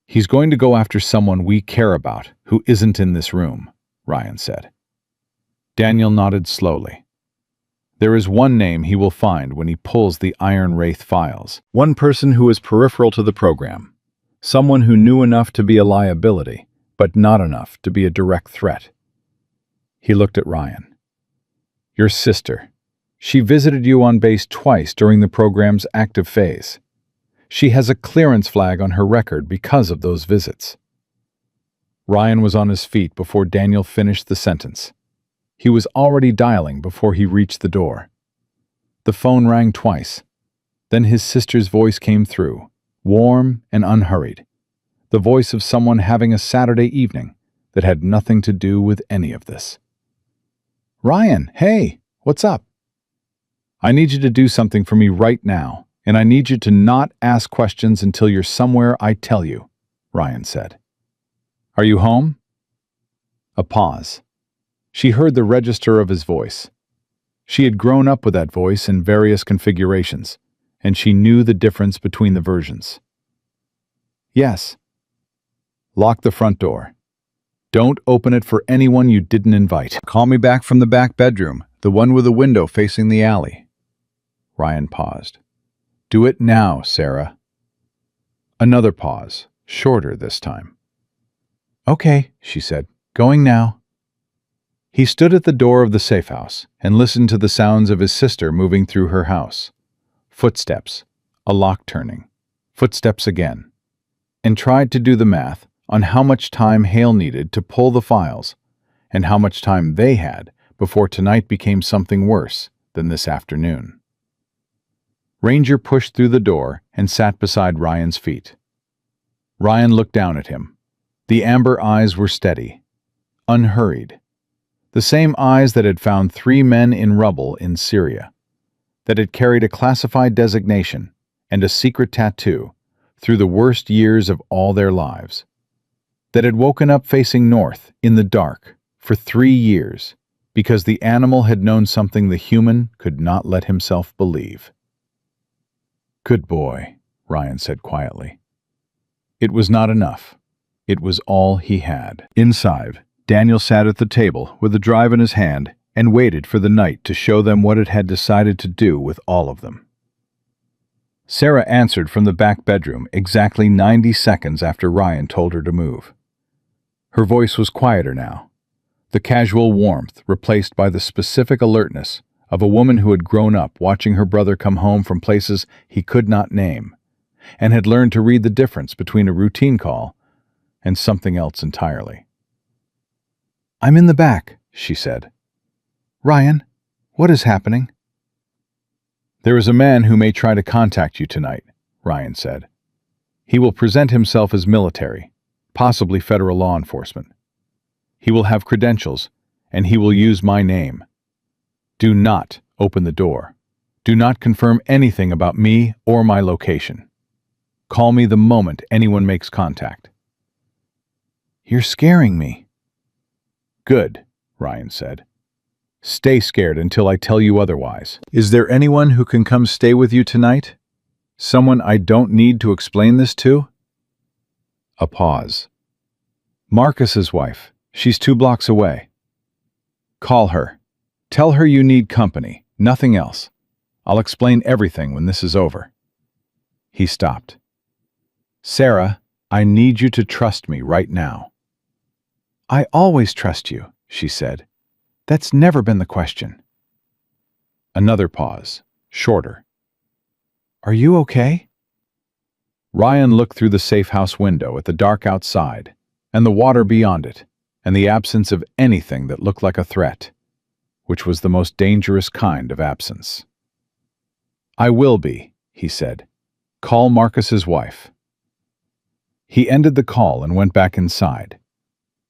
"He's going to go after someone we care about who isn't in this room," Ryan said. Daniel nodded slowly. "There is one name he will find when he pulls the Iron Wraith files. One person who is peripheral to the program. Someone who knew enough to be a liability, but not enough to be a direct threat." He looked at Ryan. "Your sister. She visited you on base twice during the program's active phase. She has a clearance flag on her record because of those visits." Ryan was on his feet before Daniel finished the sentence. He was already dialing before he reached the door. The phone rang twice. Then his sister's voice came through, warm and unhurried. The voice of someone having a Saturday evening that had nothing to do with any of this. "Ryan, hey, what's up?" "I need you to do something for me right now, and I need you to not ask questions until you're somewhere I tell you," Ryan said. "Are you home?" A pause. She heard the register of his voice. She had grown up with that voice in various configurations, and she knew the difference between the versions. "Yes." "Lock the front door. Don't open it for anyone you didn't invite. Call me back from the back bedroom, the one with the window facing the alley." Ryan paused. "Do it now, Sarah." Another pause, shorter this time. "Okay," she said. "Going now." He stood at the door of the safe house and listened to the sounds of his sister moving through her house. Footsteps, a lock turning, footsteps again, and tried to do the math on how much time Hale needed to pull the files and how much time they had before tonight became something worse than this afternoon. Ranger pushed through the door and sat beside Ryan's feet. Ryan looked down at him. The amber eyes were steady, unhurried. The same eyes that had found 3 men in rubble in Syria, that had carried a classified designation and a secret tattoo through the worst years of all their lives, that had woken up facing north in the dark for 3 years because the animal had known something the human could not let himself believe. "Good boy," Ryan said quietly. It was not enough. It was all he had. Inside, Daniel sat at the table with the drive in his hand and waited for the night to show them what it had decided to do with all of them. Sarah answered from the back bedroom exactly 90 seconds after Ryan told her to move. Her voice was quieter now, the casual warmth replaced by the specific alertness of a woman who had grown up watching her brother come home from places he could not name, and had learned to read the difference between a routine call and something else entirely. "I'm in the back," she said. "Ryan, what is happening?" "There is a man who may try to contact you tonight," Ryan said. "He will present himself as military, possibly federal law enforcement. He will have credentials, and he will use my name. Do not open the door. Do not confirm anything about me or my location. Call me the moment anyone makes contact." "You're scaring me." "Good," Ryan said. "Stay scared until I tell you otherwise." "Is there anyone who can come stay with you tonight? Someone I don't need to explain this to?" A pause. "Marcus's wife. She's 2 blocks away." "Call her. Tell her you need company, nothing else. I'll explain everything when this is over." He stopped. "Sarah, I need you to trust me right now." "I always trust you," she said. "That's never been the question." Another pause, shorter. "Are you okay?" Ryan looked through the safe house window at the dark outside, and the water beyond it, and the absence of anything that looked like a threat, which was the most dangerous kind of absence. "I will be," he said. "Call Marcus's wife." He ended the call and went back inside.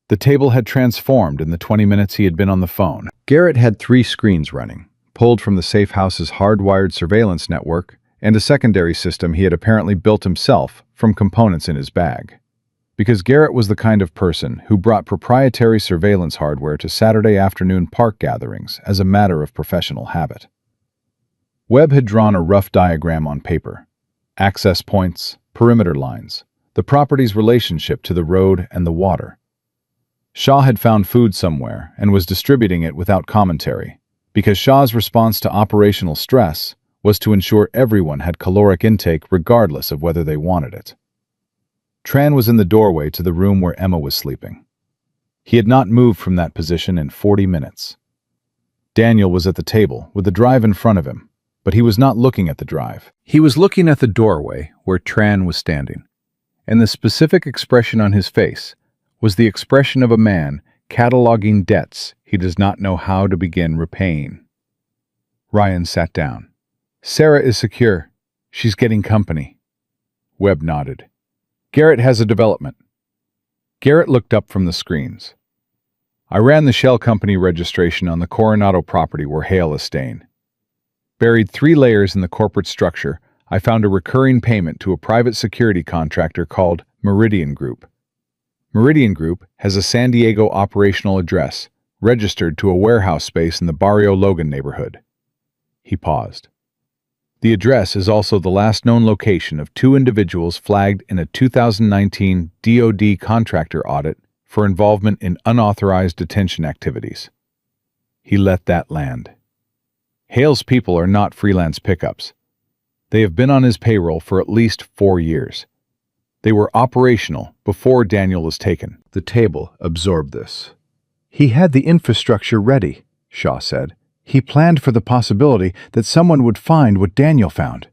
The table had transformed in the 20 minutes he had been on the phone. Garrett had 3 screens running, pulled from the safe house's hardwired surveillance network, and a secondary system he had apparently built himself from components in his bag. Because Garrett was the kind of person who brought proprietary surveillance hardware to Saturday afternoon park gatherings as a matter of professional habit. Webb had drawn a rough diagram on paper. Access points, perimeter lines, the property's relationship to the road and the water. Shaw had found food somewhere and was distributing it without commentary, because Shaw's response to operational stress was to ensure everyone had caloric intake regardless of whether they wanted it. Tran was in the doorway to the room where Emma was sleeping. He had not moved from that position in 40 minutes. Daniel was at the table with the drive in front of him, but he was not looking at the drive. He was looking at the doorway where Tran was standing, and the specific expression on his face was the expression of a man cataloging debts he does not know how to begin repaying. Ryan sat down. "Sarah is secure. She's getting company." Webb nodded. "Garrett has a development." Garrett looked up from the screens. "I ran the shell company registration on the Coronado property where Hale is staying. Buried 3 layers in the corporate structure, I found a recurring payment to a private security contractor called Meridian Group. Meridian Group has a San Diego operational address, registered to a warehouse space in the Barrio Logan neighborhood." He paused. "The address is also the last known location of 2 individuals flagged in a 2019 DoD contractor audit for involvement in unauthorized detention activities." He let that land. Hale's people are not freelance pickups. They have been on his payroll for at least 4 years. They were operational before Daniel was taken. The table absorbed this. "He had the infrastructure ready," Shaw said. "He planned for the possibility that someone would find what Daniel found."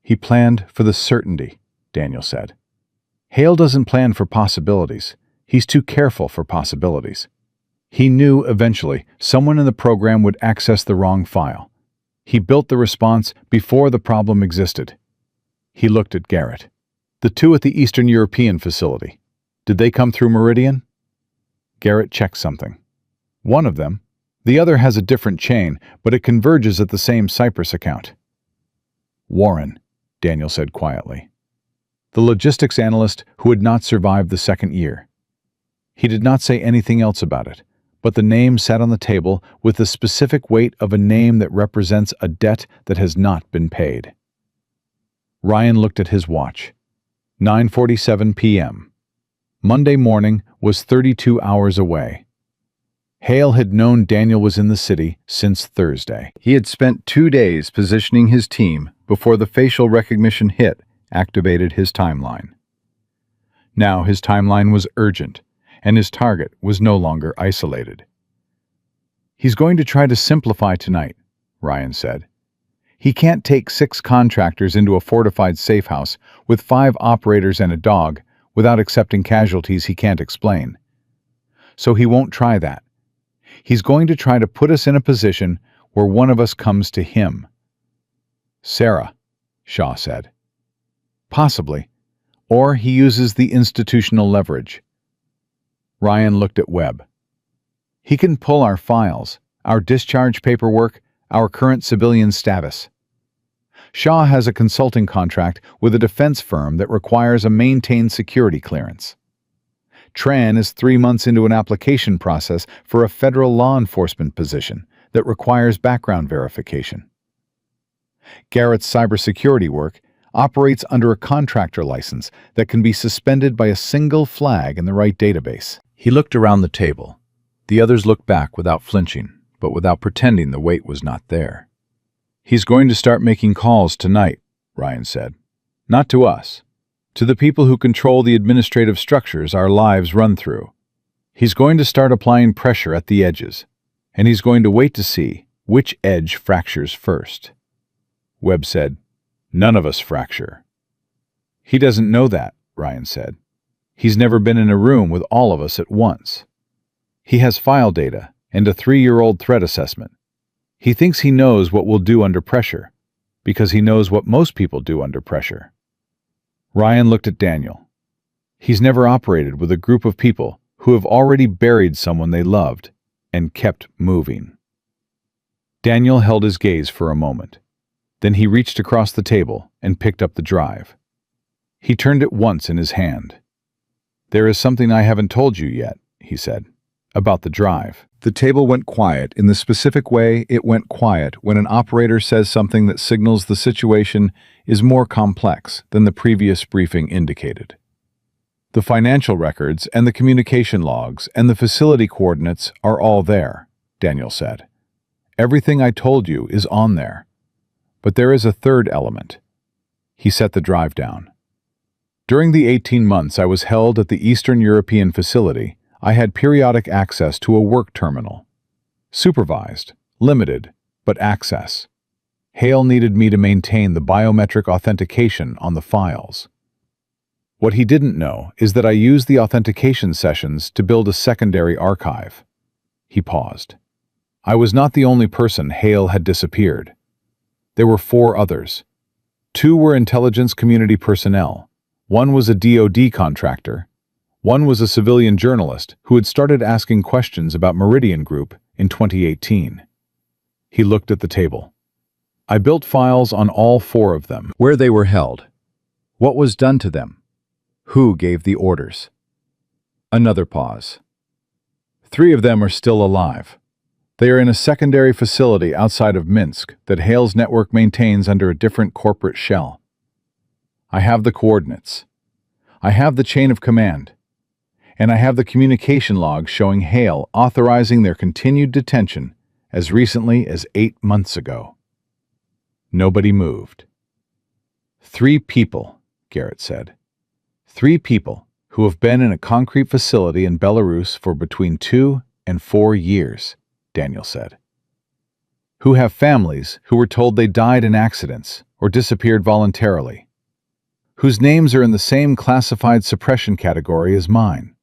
"He planned for the certainty," Daniel said. "Hale doesn't plan for possibilities. He's too careful for possibilities. He knew eventually someone in the program would access the wrong file. He built the response before the problem existed." He looked at Garrett. "The 2 at the Eastern European facility. Did they come through Meridian?" Garrett checked something. "One of them. The other has a different chain, but it converges at the same Cyprus account." "Warren," Daniel said quietly. "The logistics analyst who had not survived the 2nd year." He did not say anything else about it, but the name sat on the table with the specific weight of a name that represents a debt that has not been paid. Ryan looked at his watch. 9:47 p.m. Monday morning was 32 hours away. Hale had known Daniel was in the city since Thursday. He had spent 2 days positioning his team before the facial recognition hit activated his timeline. Now his timeline was urgent, and his target was no longer isolated. "He's going to try to simplify tonight," Ryan said. He can't take 6 contractors into a fortified safe house with 5 operators and a dog without accepting casualties he can't explain. So he won't try that. He's going to try to put us in a position where one of us comes to him. Sarah, Shaw said. Possibly. Or he uses the institutional leverage. Ryan looked at Webb. He can pull our files, our discharge paperwork, our current civilian status. Shaw has a consulting contract with a defense firm that requires a maintained security clearance. Tran is 3 months into an application process for a federal law enforcement position that requires background verification. Garrett's cybersecurity work operates under a contractor license that can be suspended by a single flag in the right database. He looked around the table. The others looked back without flinching, but without pretending the weight was not there. He's going to start making calls tonight, Ryan said. Not to us. To the people who control the administrative structures our lives run through. He's going to start applying pressure at the edges, and he's going to wait to see which edge fractures first. Webb said, None of us fracture. He doesn't know that, Ryan said. He's never been in a room with all of us at once. He has file data and a 3-year-old threat assessment. He thinks he knows what we'll do under pressure, because he knows what most people do under pressure. Ryan looked at Daniel. He's never operated with a group of people who have already buried someone they loved and kept moving. Daniel held his gaze for a moment. Then he reached across the table and picked up the drive. He turned it once in his hand. There is something I haven't told you yet, he said, about the drive. The table went quiet in the specific way it went quiet when an operator says something that signals the situation is more complex than the previous briefing indicated. The financial records and the communication logs and the facility coordinates are all there, Daniel said. Everything I told you is on there. But there is a third element. He set the drive down. During the 18 months I was held at the Eastern European facility, I had periodic access to a work terminal. Supervised, limited, but access. Hale needed me to maintain the biometric authentication on the files. What he didn't know is that I used the authentication sessions to build a secondary archive. He paused. I was not the only person Hale had disappeared. There were 4 others. 2 were intelligence community personnel. 1 was a DoD contractor. 1 was a civilian journalist who had started asking questions about Meridian Group in 2018. He looked at the table. I built files on all 4 of them, where they were held, what was done to them, who gave the orders. Another pause. 3 of them are still alive. They are in a secondary facility outside of Minsk that Hale's network maintains under a different corporate shell. I have the coordinates. I have the chain of command. And I have the communication logs showing Hale authorizing their continued detention as recently as 8 months ago. Nobody moved. 3 people, Garrett said. 3 people who have been in a concrete facility in Belarus for between 2 and 4 years. Daniel said. Who have families who were told they died in accidents or disappeared voluntarily. Whose names are in the same classified suppression category as mine.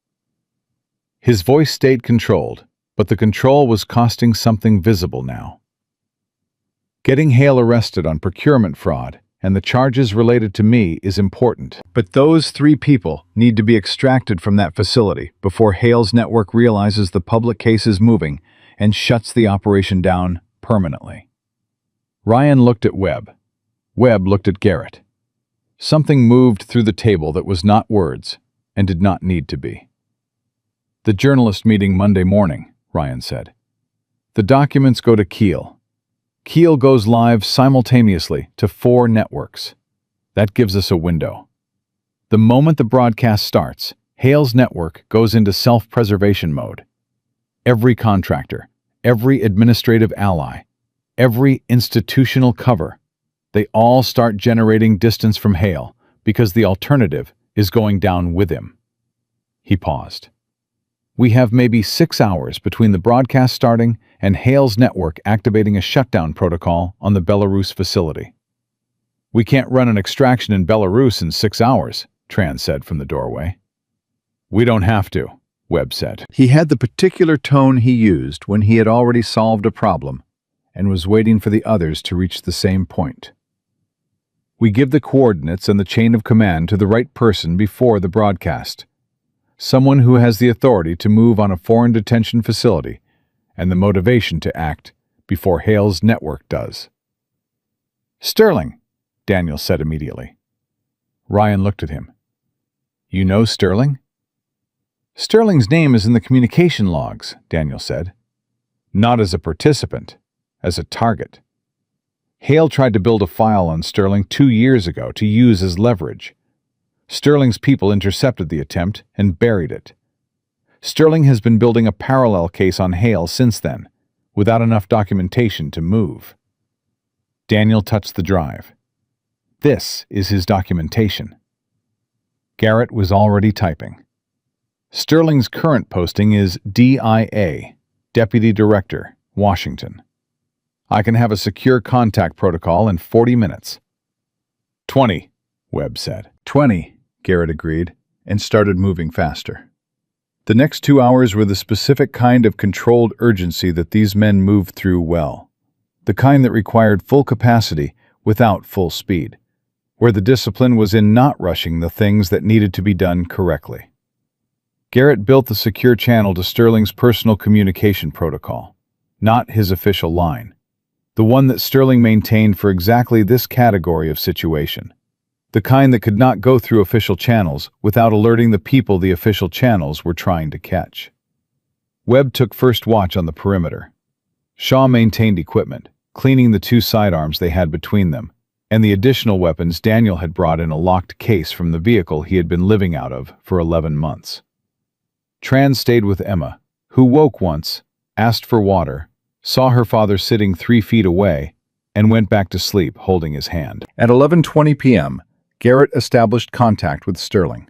His voice stayed controlled, but the control was costing something visible now. Getting Hale arrested on procurement fraud and the charges related to me is important, but those 3 people need to be extracted from that facility before Hale's network realizes the public case is moving and shuts the operation down permanently. Ryan looked at Webb. Webb looked at Garrett. Something moved through the table that was not words and did not need to be. The journalist meeting Monday morning, Ryan said. The documents go to Kiel. Kiel goes live simultaneously to 4 networks. That gives us a window. The moment the broadcast starts, Hale's network goes into self-preservation mode. Every contractor, every administrative ally, every institutional cover, they all start generating distance from Hale because the alternative is going down with him. He paused. We have maybe 6 hours between the broadcast starting and Hale's network activating a shutdown protocol on the Belarus facility. We can't run an extraction in Belarus in 6 hours, Tran said from the doorway. We don't have to, Webb said. He had the particular tone he used when he had already solved a problem and was waiting for the others to reach the same point. We give the coordinates and the chain of command to the right person before the broadcast. Someone who has the authority to move on a foreign detention facility and the motivation to act before Hale's network does. Sterling, Daniel said immediately. Ryan looked at him. You know Sterling? Sterling's name is in the communication logs, Daniel said. Not as a participant, as a target. Hale tried to build a file on Sterling 2 years ago to use as leverage. Sterling's people intercepted the attempt and buried it. Sterling has been building a parallel case on Hale since then, without enough documentation to move. Daniel touched the drive. This is his documentation. Garrett was already typing. Sterling's current posting is DIA, Deputy Director, Washington. I can have a secure contact protocol in 40 minutes. 20, Webb said. 20, Garrett agreed, and started moving faster. The next 2 hours were the specific kind of controlled urgency that these men moved through well. The kind that required full capacity without full speed, where the discipline was in not rushing the things that needed to be done correctly. Garrett built the secure channel to Sterling's personal communication protocol, not his official line, the one that Sterling maintained for exactly this category of situation, the kind that could not go through official channels without alerting the people the official channels were trying to catch. Webb took first watch on the perimeter. Shaw maintained equipment, cleaning the 2 sidearms they had between them, and the additional weapons Daniel had brought in a locked case from the vehicle he had been living out of for 11 months. Tran stayed with Emma, who woke once, asked for water, saw her father sitting 3 feet away, and went back to sleep holding his hand. At 11:20 p.m., Garrett established contact with Sterling.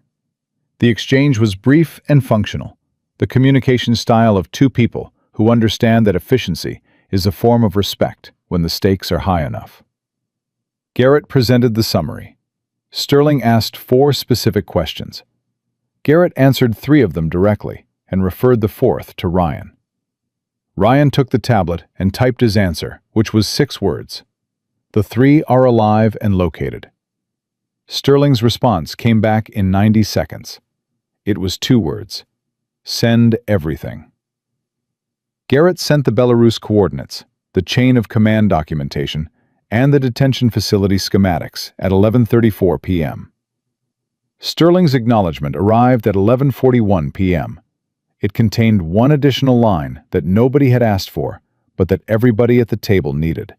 The exchange was brief and functional, the communication style of 2 people who understand that efficiency is a form of respect when the stakes are high enough. Garrett presented the summary. Sterling asked 4 specific questions. Garrett answered 3 of them directly and referred the 4th to Ryan. Ryan took the tablet and typed his answer, which was 6 words. The 3 are alive and located. Sterling's response came back in 90 seconds. It was 2 words. Send everything. Garrett sent the Belarus coordinates, the chain of command documentation, and the detention facility schematics at 11:34 p.m. Sterling's acknowledgement arrived at 11:41 p.m. It contained 1 additional line that nobody had asked for, but that everybody at the table needed.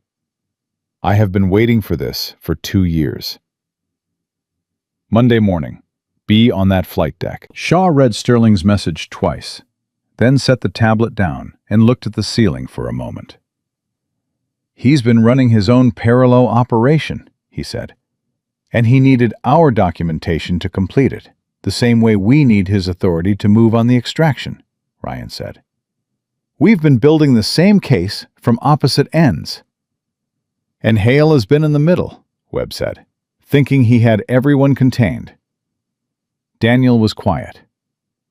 I have been waiting for this for 2 years. Monday morning. Be on that flight deck. Shaw read Sterling's message twice, then set the tablet down and looked at the ceiling for a moment. He's been running his own parallel operation, he said, and he needed our documentation to complete it, the same way we need his authority to move on the extraction, Ryan said. We've been building the same case from opposite ends. And Hale has been in the middle, Webb said, thinking he had everyone contained. Daniel was quiet.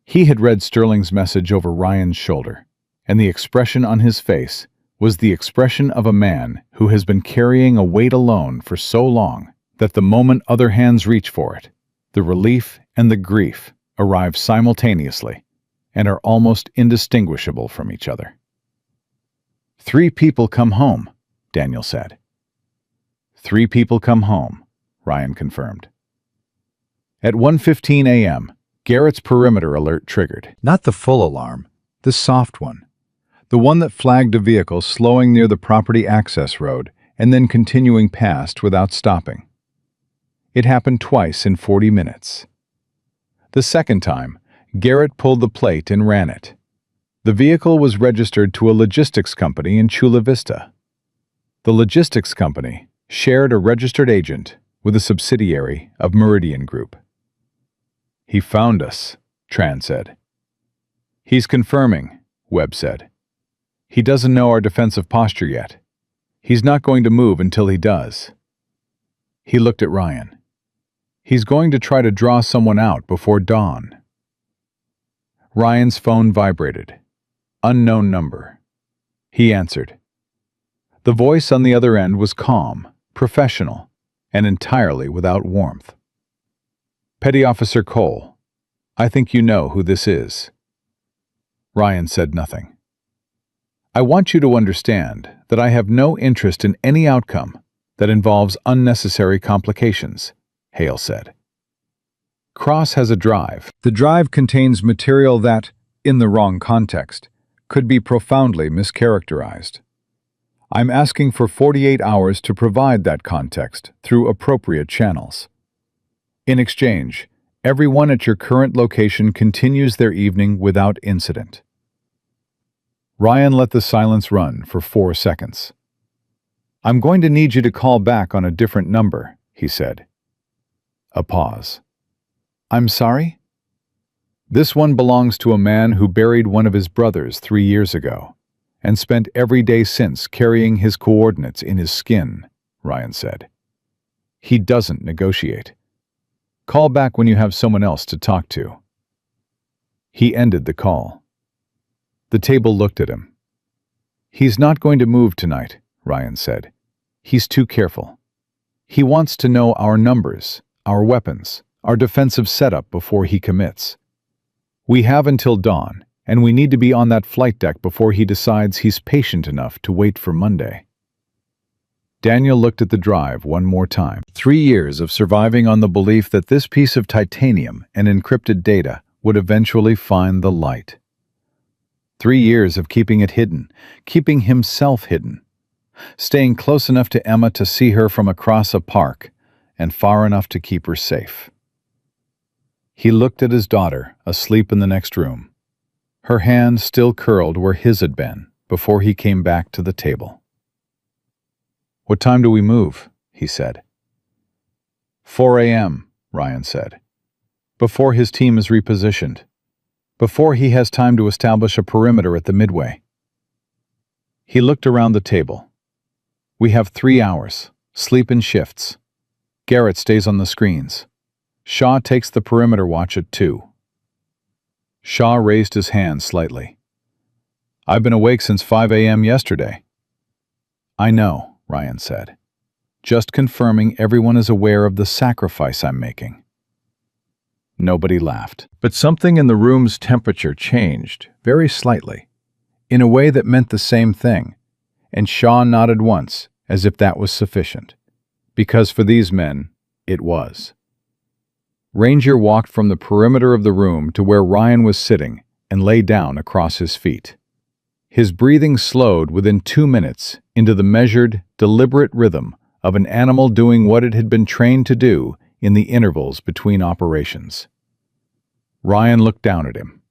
He had read Sterling's message over Ryan's shoulder, and the expression on his face was the expression of a man who has been carrying a weight alone for so long that the moment other hands reach for it, the relief and the grief arrive simultaneously and are almost indistinguishable from each other. 3 people come home, Daniel said. 3 people come home, Ryan confirmed. At 1:15 a.m., Garrett's perimeter alert triggered. Not the full alarm, the soft one. The one that flagged a vehicle slowing near the property access road and then continuing past without stopping. It happened twice in 40 minutes. The second time, Garrett pulled the plate and ran it. The vehicle was registered to a logistics company in Chula Vista. The logistics company shared a registered agent with a subsidiary of Meridian Group. He found us, Tran said. "He's confirming," Webb said. "He doesn't know our defensive posture yet. He's not going to move until he does." He looked at Ryan. "He's going to try to draw someone out before dawn." Ryan's phone vibrated. Unknown number. He answered. The voice on the other end was calm, professional, and entirely without warmth. "Petty Officer Cole, I think you know who this is." Ryan said nothing. "I want you to understand that I have no interest in any outcome that involves unnecessary complications," Hale said. "Cross has a drive." The drive contains material that, in the wrong context, could be profoundly mischaracterized. I'm asking for 48 hours to provide that context through appropriate channels. In exchange, everyone at your current location continues their evening without incident." Ryan let the silence run for 4 seconds. "I'm going to need you to call back on a different number," he said. A pause. "I'm sorry?" "This one belongs to a man who buried one of his brothers 3 years ago, and spent every day since carrying his coordinates in his skin," Ryan said. "He doesn't negotiate. Call back when you have someone else to talk to." He ended the call. The table looked at him. "He's not going to move tonight," Ryan said. "He's too careful. He wants to know our numbers, our weapons, our defensive setup before he commits. We have until dawn, and we need to be on that flight deck before he decides he's patient enough to wait for Monday." Daniel looked at the drive one more time. 3 years of surviving on the belief that this piece of titanium and encrypted data would eventually find the light. 3 years of keeping it hidden, keeping himself hidden, staying close enough to Emma to see her from across a park and far enough to keep her safe. He looked at his daughter, asleep in the next room. Her hand still curled where his had been before he came back to the table. "What time do we move?" he said. 4 a.m., Ryan said. "Before his team is repositioned. Before he has time to establish a perimeter at the midway." He looked around the table. "We have 3 hours. Sleep in shifts. Garrett stays on the screens. Shaw takes the perimeter watch at 2. Shaw raised his hand slightly. "I've been awake since 5 a.m. yesterday." "I know," Ryan said. "Just confirming everyone is aware of the sacrifice I'm making." Nobody laughed. But something in the room's temperature changed, very slightly, in a way that meant the same thing, and Shaw nodded once, as if that was sufficient. Because for these men, it was. Ranger walked from the perimeter of the room to where Ryan was sitting and lay down across his feet. His breathing slowed within 2 minutes into the measured, deliberate rhythm of an animal doing what it had been trained to do in the intervals between operations. Ryan looked down at him,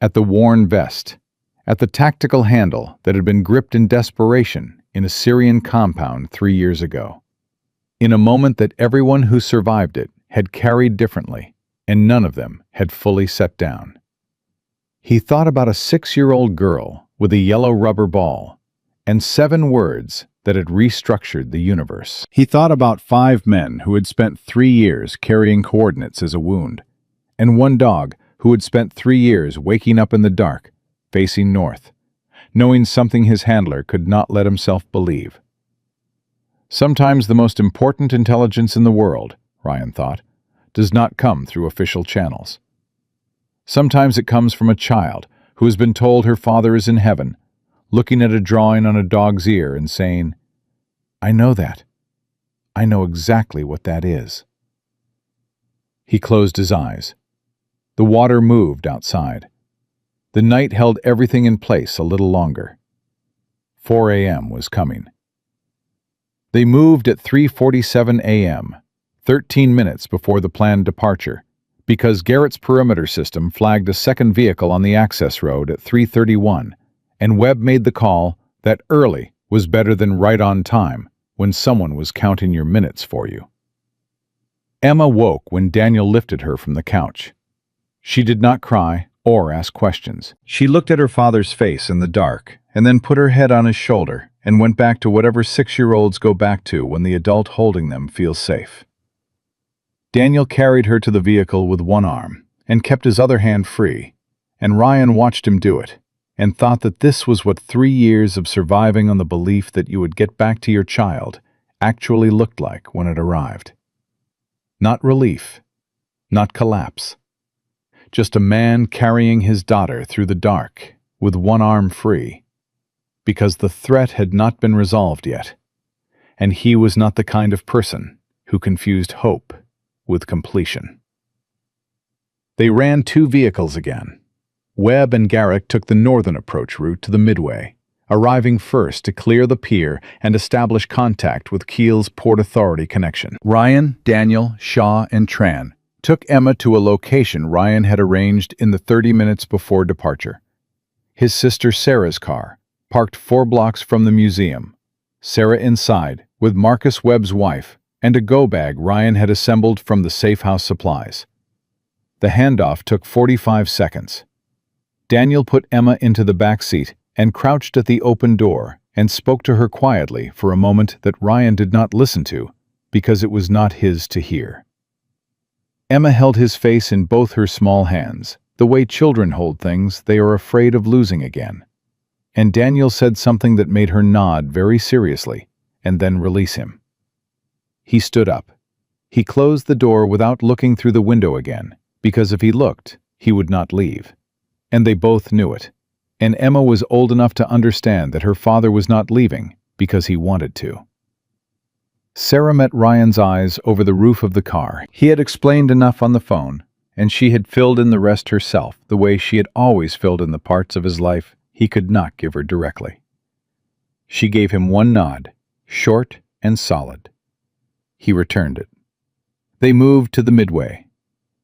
at the worn vest, at the tactical handle that had been gripped in desperation in a Syrian compound 3 years ago, in a moment that everyone who survived it had carried differently, and none of them had fully set down. He thought about a 6-year-old girl with a yellow rubber ball and 7 words that had restructured the universe. He thought about 5 men who had spent 3 years carrying coordinates as a wound, and 1 dog who had spent 3 years waking up in the dark, facing north, knowing something his handler could not let himself believe. Sometimes the most important intelligence in the world, Ryan thought, does not come through official channels. Sometimes it comes from a child who has been told her father is in heaven, looking at a drawing on a dog's ear and saying, "I know that. I know exactly what that is." He closed his eyes. The water moved outside. The night held everything in place a little longer. 4 a.m. was coming. They moved at 3:47 a.m., 13 minutes before the planned departure, because Garrett's perimeter system flagged a second vehicle on the access road at 3:31, and Webb made the call that early was better than right on time when someone was counting your minutes for you. Emma woke when Daniel lifted her from the couch. She did not cry or ask questions. She looked at her father's face in the dark, and then put her head on his shoulder and went back to whatever 6-year-olds go back to when the adult holding them feels safe. Daniel carried her to the vehicle with one arm and kept his other hand free, and Ryan watched him do it and thought that this was what 3 years of surviving on the belief that you would get back to your child actually looked like when it arrived. Not relief, not collapse. Just a man carrying his daughter through the dark with one arm free, because the threat had not been resolved yet, and he was not the kind of person who confused hope with completion. They ran 2 vehicles again. Webb and Garrick took the northern approach route to the Midway, arriving first to clear the pier and establish contact with Kiel's Port Authority connection. Ryan, Daniel, Shaw, and Tran took Emma to a location Ryan had arranged in the 30 minutes before departure. His sister Sarah's car, parked 4 blocks from the museum. Sarah inside, with Marcus Webb's wife, and a go-bag Ryan had assembled from the safe house supplies. The handoff took 45 seconds. Daniel put Emma into the back seat and crouched at the open door and spoke to her quietly for a moment that Ryan did not listen to because it was not his to hear. Emma held his face in both her small hands, the way children hold things they are afraid of losing again. And Daniel said something that made her nod very seriously and then release him. He stood up. He closed the door without looking through the window again, because if he looked, he would not leave. And they both knew it. And Emma was old enough to understand that her father was not leaving because he wanted to. Sarah met Ryan's eyes over the roof of the car. He had explained enough on the phone, and she had filled in the rest herself the way she had always filled in the parts of his life he could not give her directly. She gave him one nod, short and solid. He returned it. They moved to the Midway.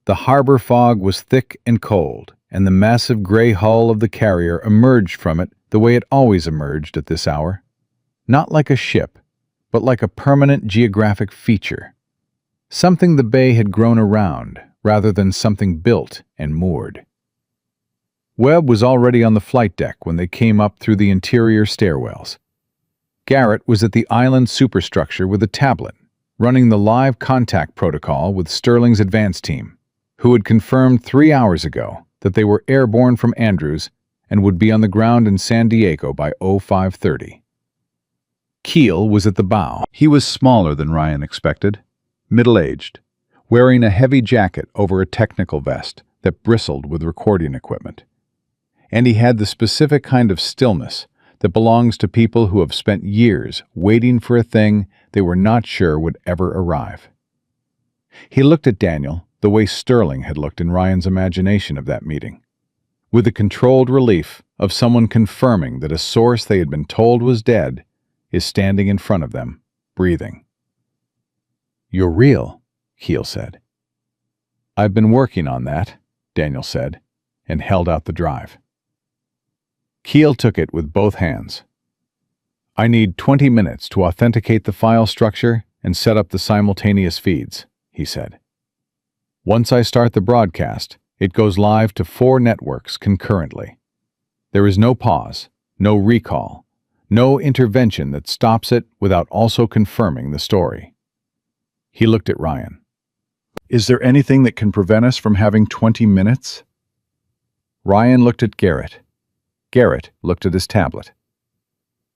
The harbor fog was thick and cold, and the massive gray hull of the carrier emerged from it the way it always emerged at this hour. Not like a ship, but like a permanent geographic feature. Something the bay had grown around, rather than something built and moored. Webb was already on the flight deck when they came up through the interior stairwells. Garrett was at the island superstructure with a tablet, running the live contact protocol with Sterling's advance team, who had confirmed 3 hours ago that they were airborne from Andrews and would be on the ground in San Diego by 0530. Kiel was at the bow. He was smaller than Ryan expected, middle-aged, wearing a heavy jacket over a technical vest that bristled with recording equipment. And he had the specific kind of stillness that belongs to people who have spent years waiting for a thing they were not sure would ever arrive. He looked at Daniel the way Sterling had looked in Ryan's imagination of that meeting, with the controlled relief of someone confirming that a source they had been told was dead is standing in front of them, breathing. "You're real," Kiel said. "I've been working on that," Daniel said, and held out the drive. Kiel took it with both hands. "I need 20 minutes to authenticate the file structure and set up the simultaneous feeds," he said. "Once I start the broadcast, it goes live to 4 networks concurrently. There is no pause, no recall, no intervention that stops it without also confirming the story." He looked at Ryan. "Is there anything that can prevent us from having 20 minutes? Ryan looked at Garrett. Garrett looked at his tablet.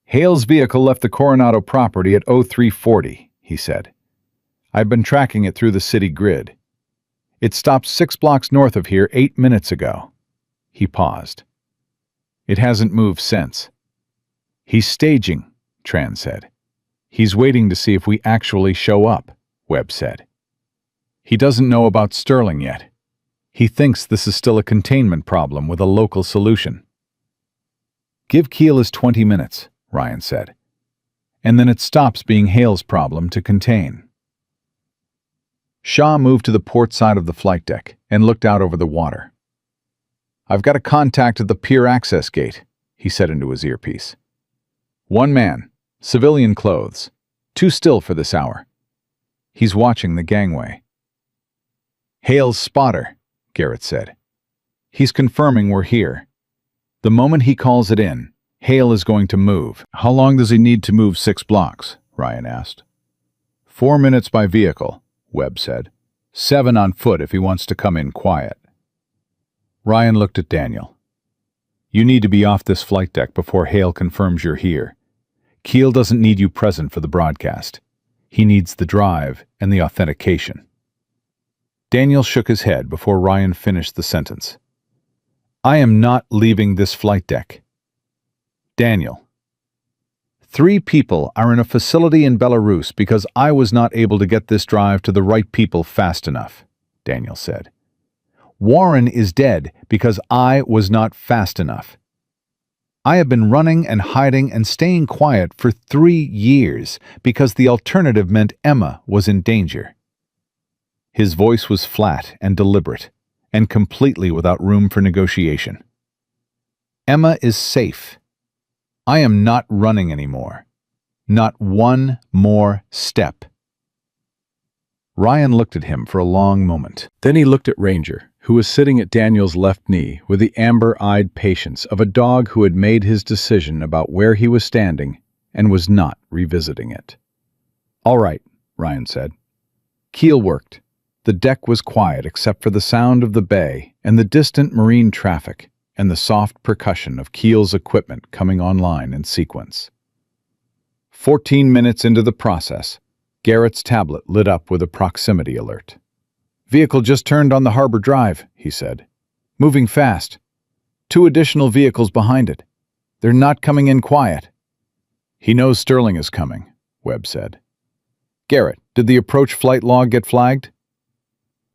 "Hale's vehicle left the Coronado property at 0340, he said. "I've been tracking it through the city grid. It stopped 6 blocks north of here 8 minutes ago." He paused. "It hasn't moved since." "He's staging," Tran said. "He's waiting to see if we actually show up," Webb said. "He doesn't know about Sterling yet. He thinks this is still a containment problem with a local solution." "Give Kiel his 20 minutes, Ryan said. "And then it stops being Hale's problem to contain." Shaw moved to the port side of the flight deck and looked out over the water. "I've got a contact at the pier access gate," he said into his earpiece. "One man, civilian clothes, too still for this hour. He's watching the gangway." "Hale's spotter," Garrett said. He's confirming we're here. The moment he calls it in, Hale is going to move. How long does he need to move 6 blocks? Ryan asked. 4 minutes by vehicle, Webb said. 7 on foot if he wants to come in quiet. Ryan looked at Daniel. You need to be off this flight deck before Hale confirms you're here. Keel doesn't need you present for the broadcast. He needs the drive and the authentication. Daniel shook his head before Ryan finished the sentence. I am not leaving this flight deck. Daniel. 3 people are in a facility in Belarus because I was not able to get this drive to the right people fast enough, Daniel said. Warren is dead because I was not fast enough. I have been running and hiding and staying quiet for 3 years because the alternative meant Emma was in danger. His voice was flat and deliberate, and completely without room for negotiation. Emma is safe. I am not running anymore. Not one more step. Ryan looked at him for a long moment. Then he looked at Ranger, who was sitting at Daniel's left knee with the amber-eyed patience of a dog who had made his decision about where he was standing and was not revisiting it. All right, Ryan said. Keel worked. The deck was quiet except for the sound of the bay and the distant marine traffic and the soft percussion of Keel's equipment coming online in sequence. 14 minutes into the process, Garrett's tablet lit up with a proximity alert. Vehicle just turned on the harbor drive, he said. Moving fast. 2 additional vehicles behind it. They're not coming in quiet. He knows Sterling is coming, Webb said. Garrett, did the approach flight log get flagged?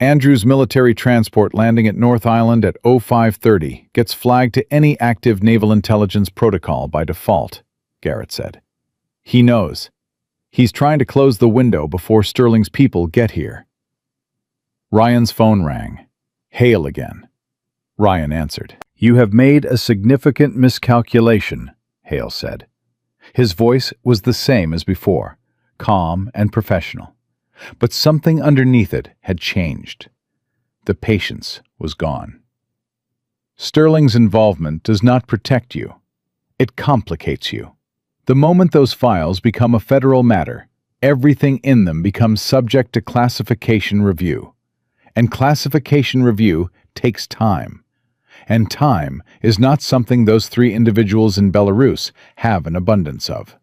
Andrews military transport landing at North Island at 0530 gets flagged to any active naval intelligence protocol by default, Garrett said. He knows. He's trying to close the window before Sterling's people get here. Ryan's phone rang. Hale again. Ryan answered. You have made a significant miscalculation, Hale said. His voice was the same as before, calm and professional. But something underneath it had changed. The patience was gone. Sterling's involvement does not protect you. It complicates you. The moment those files become a federal matter, everything in them becomes subject to classification review. And classification review takes time. And time is not something those 3 individuals in Belarus have an abundance of.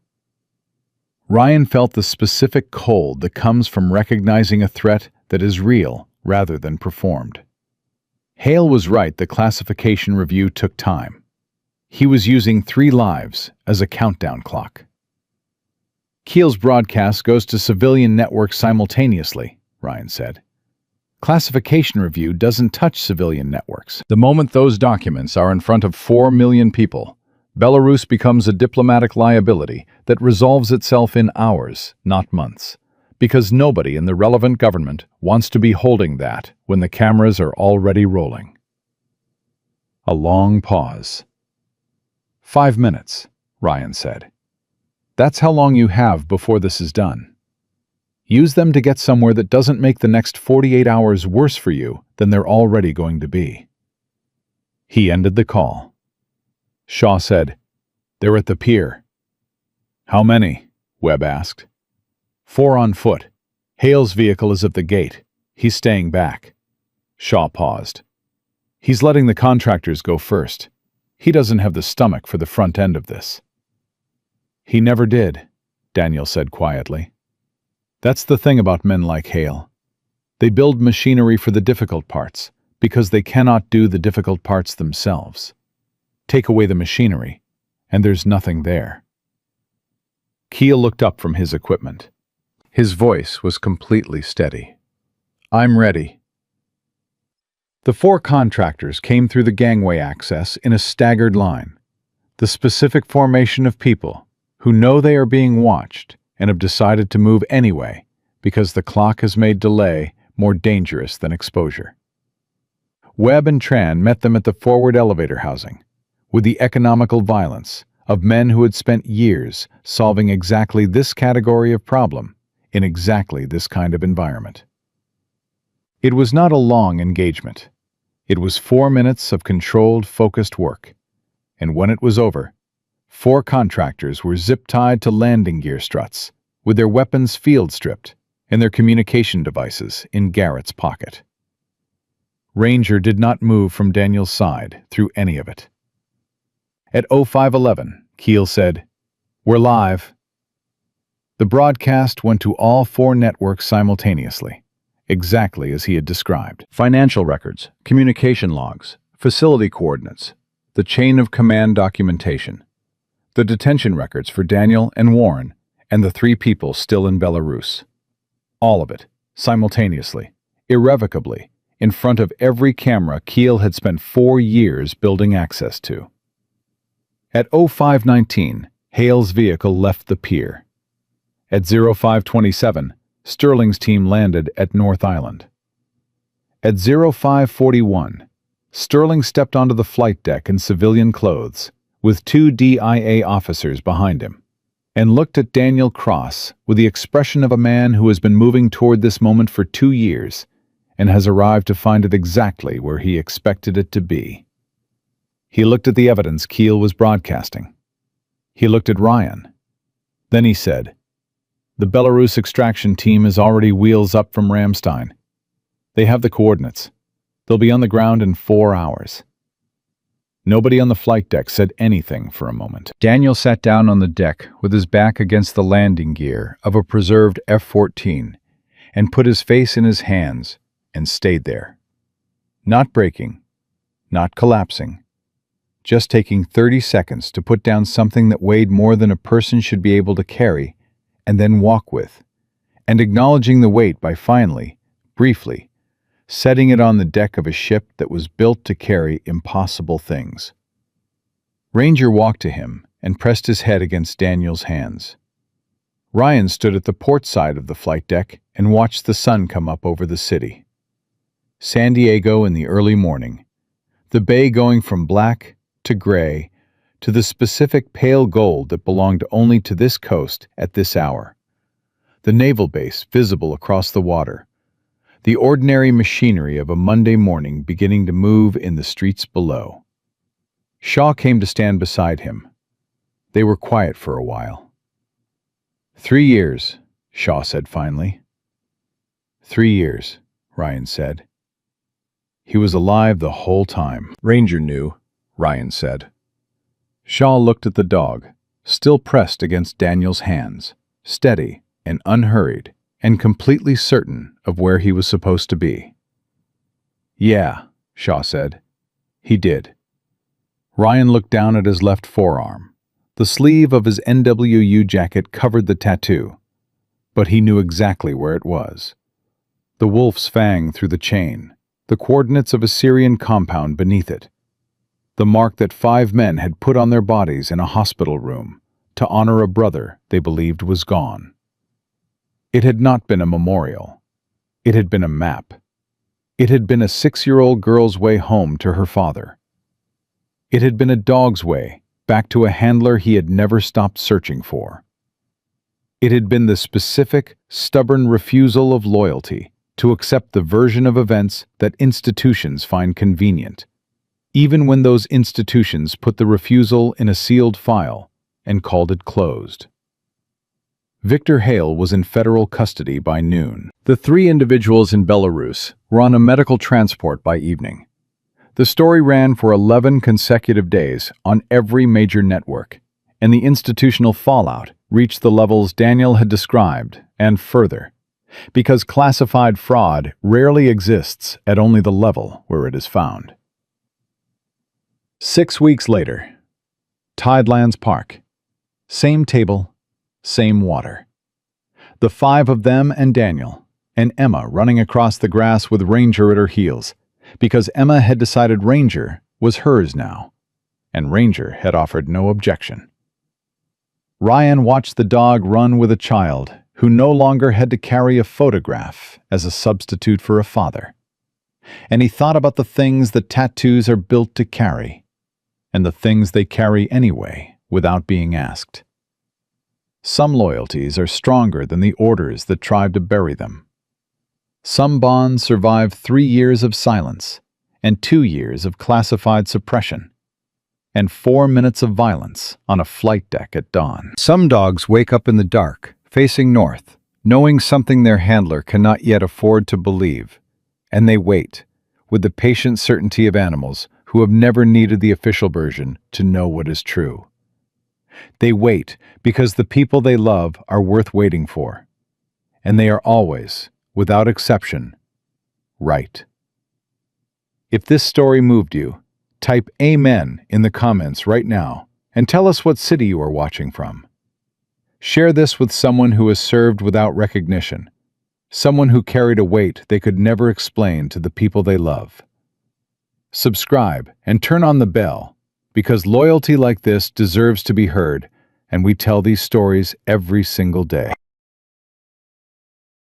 Ryan felt the specific cold that comes from recognizing a threat that is real rather than performed. Hale was right that classification review took time. He was using 3 lives as a countdown clock. Keel's broadcast goes to civilian networks simultaneously, Ryan said. Classification review doesn't touch civilian networks. The moment those documents are in front of 4 million people, Belarus becomes a diplomatic liability that resolves itself in hours, not months, because nobody in the relevant government wants to be holding that when the cameras are already rolling. A long pause. 5 minutes, Ryan said. That's how long you have before this is done. Use them to get somewhere that doesn't make the next 48 hours worse for you than they're already going to be. He ended the call. Shaw said, They're at the pier. How many? Webb asked. 4 on foot. Hale's vehicle is at the gate. He's staying back. Shaw paused. He's letting the contractors go first. He doesn't have the stomach for the front end of this. He never did, Daniel said quietly. That's the thing about men like Hale. They build machinery for the difficult parts because they cannot do the difficult parts themselves. Take away the machinery, and there's nothing there. Keel looked up from his equipment. His voice was completely steady. I'm ready. The 4 contractors came through the gangway access in a staggered line, the specific formation of people who know they are being watched and have decided to move anyway because the clock has made delay more dangerous than exposure. Webb and Tran met them at the forward elevator housing, with the economical violence of men who had spent years solving exactly this category of problem in exactly this kind of environment. It was not a long engagement. It was 4 minutes of controlled, focused work, and when it was over, 4 contractors were zip-tied to landing gear struts, with their weapons field-stripped and their communication devices in Garrett's pocket. Ranger did not move from Daniel's side through any of it. At 05:11, Keel said, "We're live." The broadcast went to all 4 networks simultaneously, exactly as he had described. Financial records, communication logs, facility coordinates, the chain of command documentation, the detention records for Daniel and Warren, and the 3 people still in Belarus. All of it, simultaneously, irrevocably, in front of every camera Keel had spent 4 years building access to. At 05:19, Hale's vehicle left the pier. At 05:27, Sterling's team landed at North Island. At 05:41, Sterling stepped onto the flight deck in civilian clothes, with 2 DIA officers behind him, and looked at Daniel Cross with the expression of a man who has been moving toward this moment for 2 years and has arrived to find it exactly where he expected it to be. He looked at the evidence Keel was broadcasting. He looked at Ryan. Then he said, "The Belarus extraction team is already wheels up from Ramstein. They have the coordinates. They'll be on the ground in 4 hours." Nobody on the flight deck said anything for a moment. Daniel sat down on the deck with his back against the landing gear of a preserved F-14 and put his face in his hands and stayed there. Not breaking, not collapsing, just taking 30 seconds to put down something that weighed more than a person should be able to carry and then walk with, and acknowledging the weight by finally, briefly, setting it on the deck of a ship that was built to carry impossible things. Ranger walked to him and pressed his head against Daniel's hands. Ryan stood at the port side of the flight deck and watched the sun come up over the city. San Diego in the early morning, the bay going from black to gray to the specific pale gold that belonged only to this coast at this hour. The naval base visible across the water. The ordinary machinery of a Monday morning beginning to move in the streets below. Shaw came to stand beside him. They were quiet for a while. 3 years, Shaw said finally. 3 years, Ryan said. He was alive the whole time. Ranger knew, Ryan said. Shaw looked at the dog, still pressed against Daniel's hands, steady and unhurried, and completely certain of where he was supposed to be. "Yeah," Shaw said. "He did." Ryan looked down at his left forearm. The sleeve of his NWU jacket covered the tattoo, but he knew exactly where it was. The wolf's fang through the chain, the coordinates of a Syrian compound beneath it, the mark that 5 men had put on their bodies in a hospital room to honor a brother they believed was gone. It had not been a memorial. It had been a map. It had been a 6-year-old girl's way home to her father. It had been a dog's way back to a handler he had never stopped searching for. It had been the specific, stubborn refusal of loyalty to accept the version of events that institutions find convenient, even when those institutions put the refusal in a sealed file and called it closed. Victor Hale was in federal custody by noon. The 3 individuals in Belarus were on a medical transport by evening. The story ran for 11 consecutive days on every major network, and the institutional fallout reached the levels Daniel had described and further, because classified fraud rarely exists at only the level where it is found. 6 weeks later, Tidelands Park. Same table, same water. The 5 of them and Daniel, and Emma running across the grass with Ranger at her heels, because Emma had decided Ranger was hers now, and Ranger had offered no objection. Ryan watched the dog run with a child who no longer had to carry a photograph as a substitute for a father. And he thought about the things that tattoos are built to carry, and the things they carry anyway without being asked. Some loyalties are stronger than the orders that tried to bury them. Some bonds survive 3 years of silence and 2 years of classified suppression, and 4 minutes of violence on a flight deck at dawn. Some dogs wake up in the dark, facing north, knowing something their handler cannot yet afford to believe, and they wait, with the patient certainty of animals who have never needed the official version to know what is true. They wait because the people they love are worth waiting for, and they are always, without exception, right. If this story moved you, type Amen in the comments right now and tell us what city you are watching from. Share this with someone who has served without recognition, someone who carried a weight they could never explain to the people they love. Subscribe and turn on the bell, because loyalty like this deserves to be heard, and we tell these stories every single day.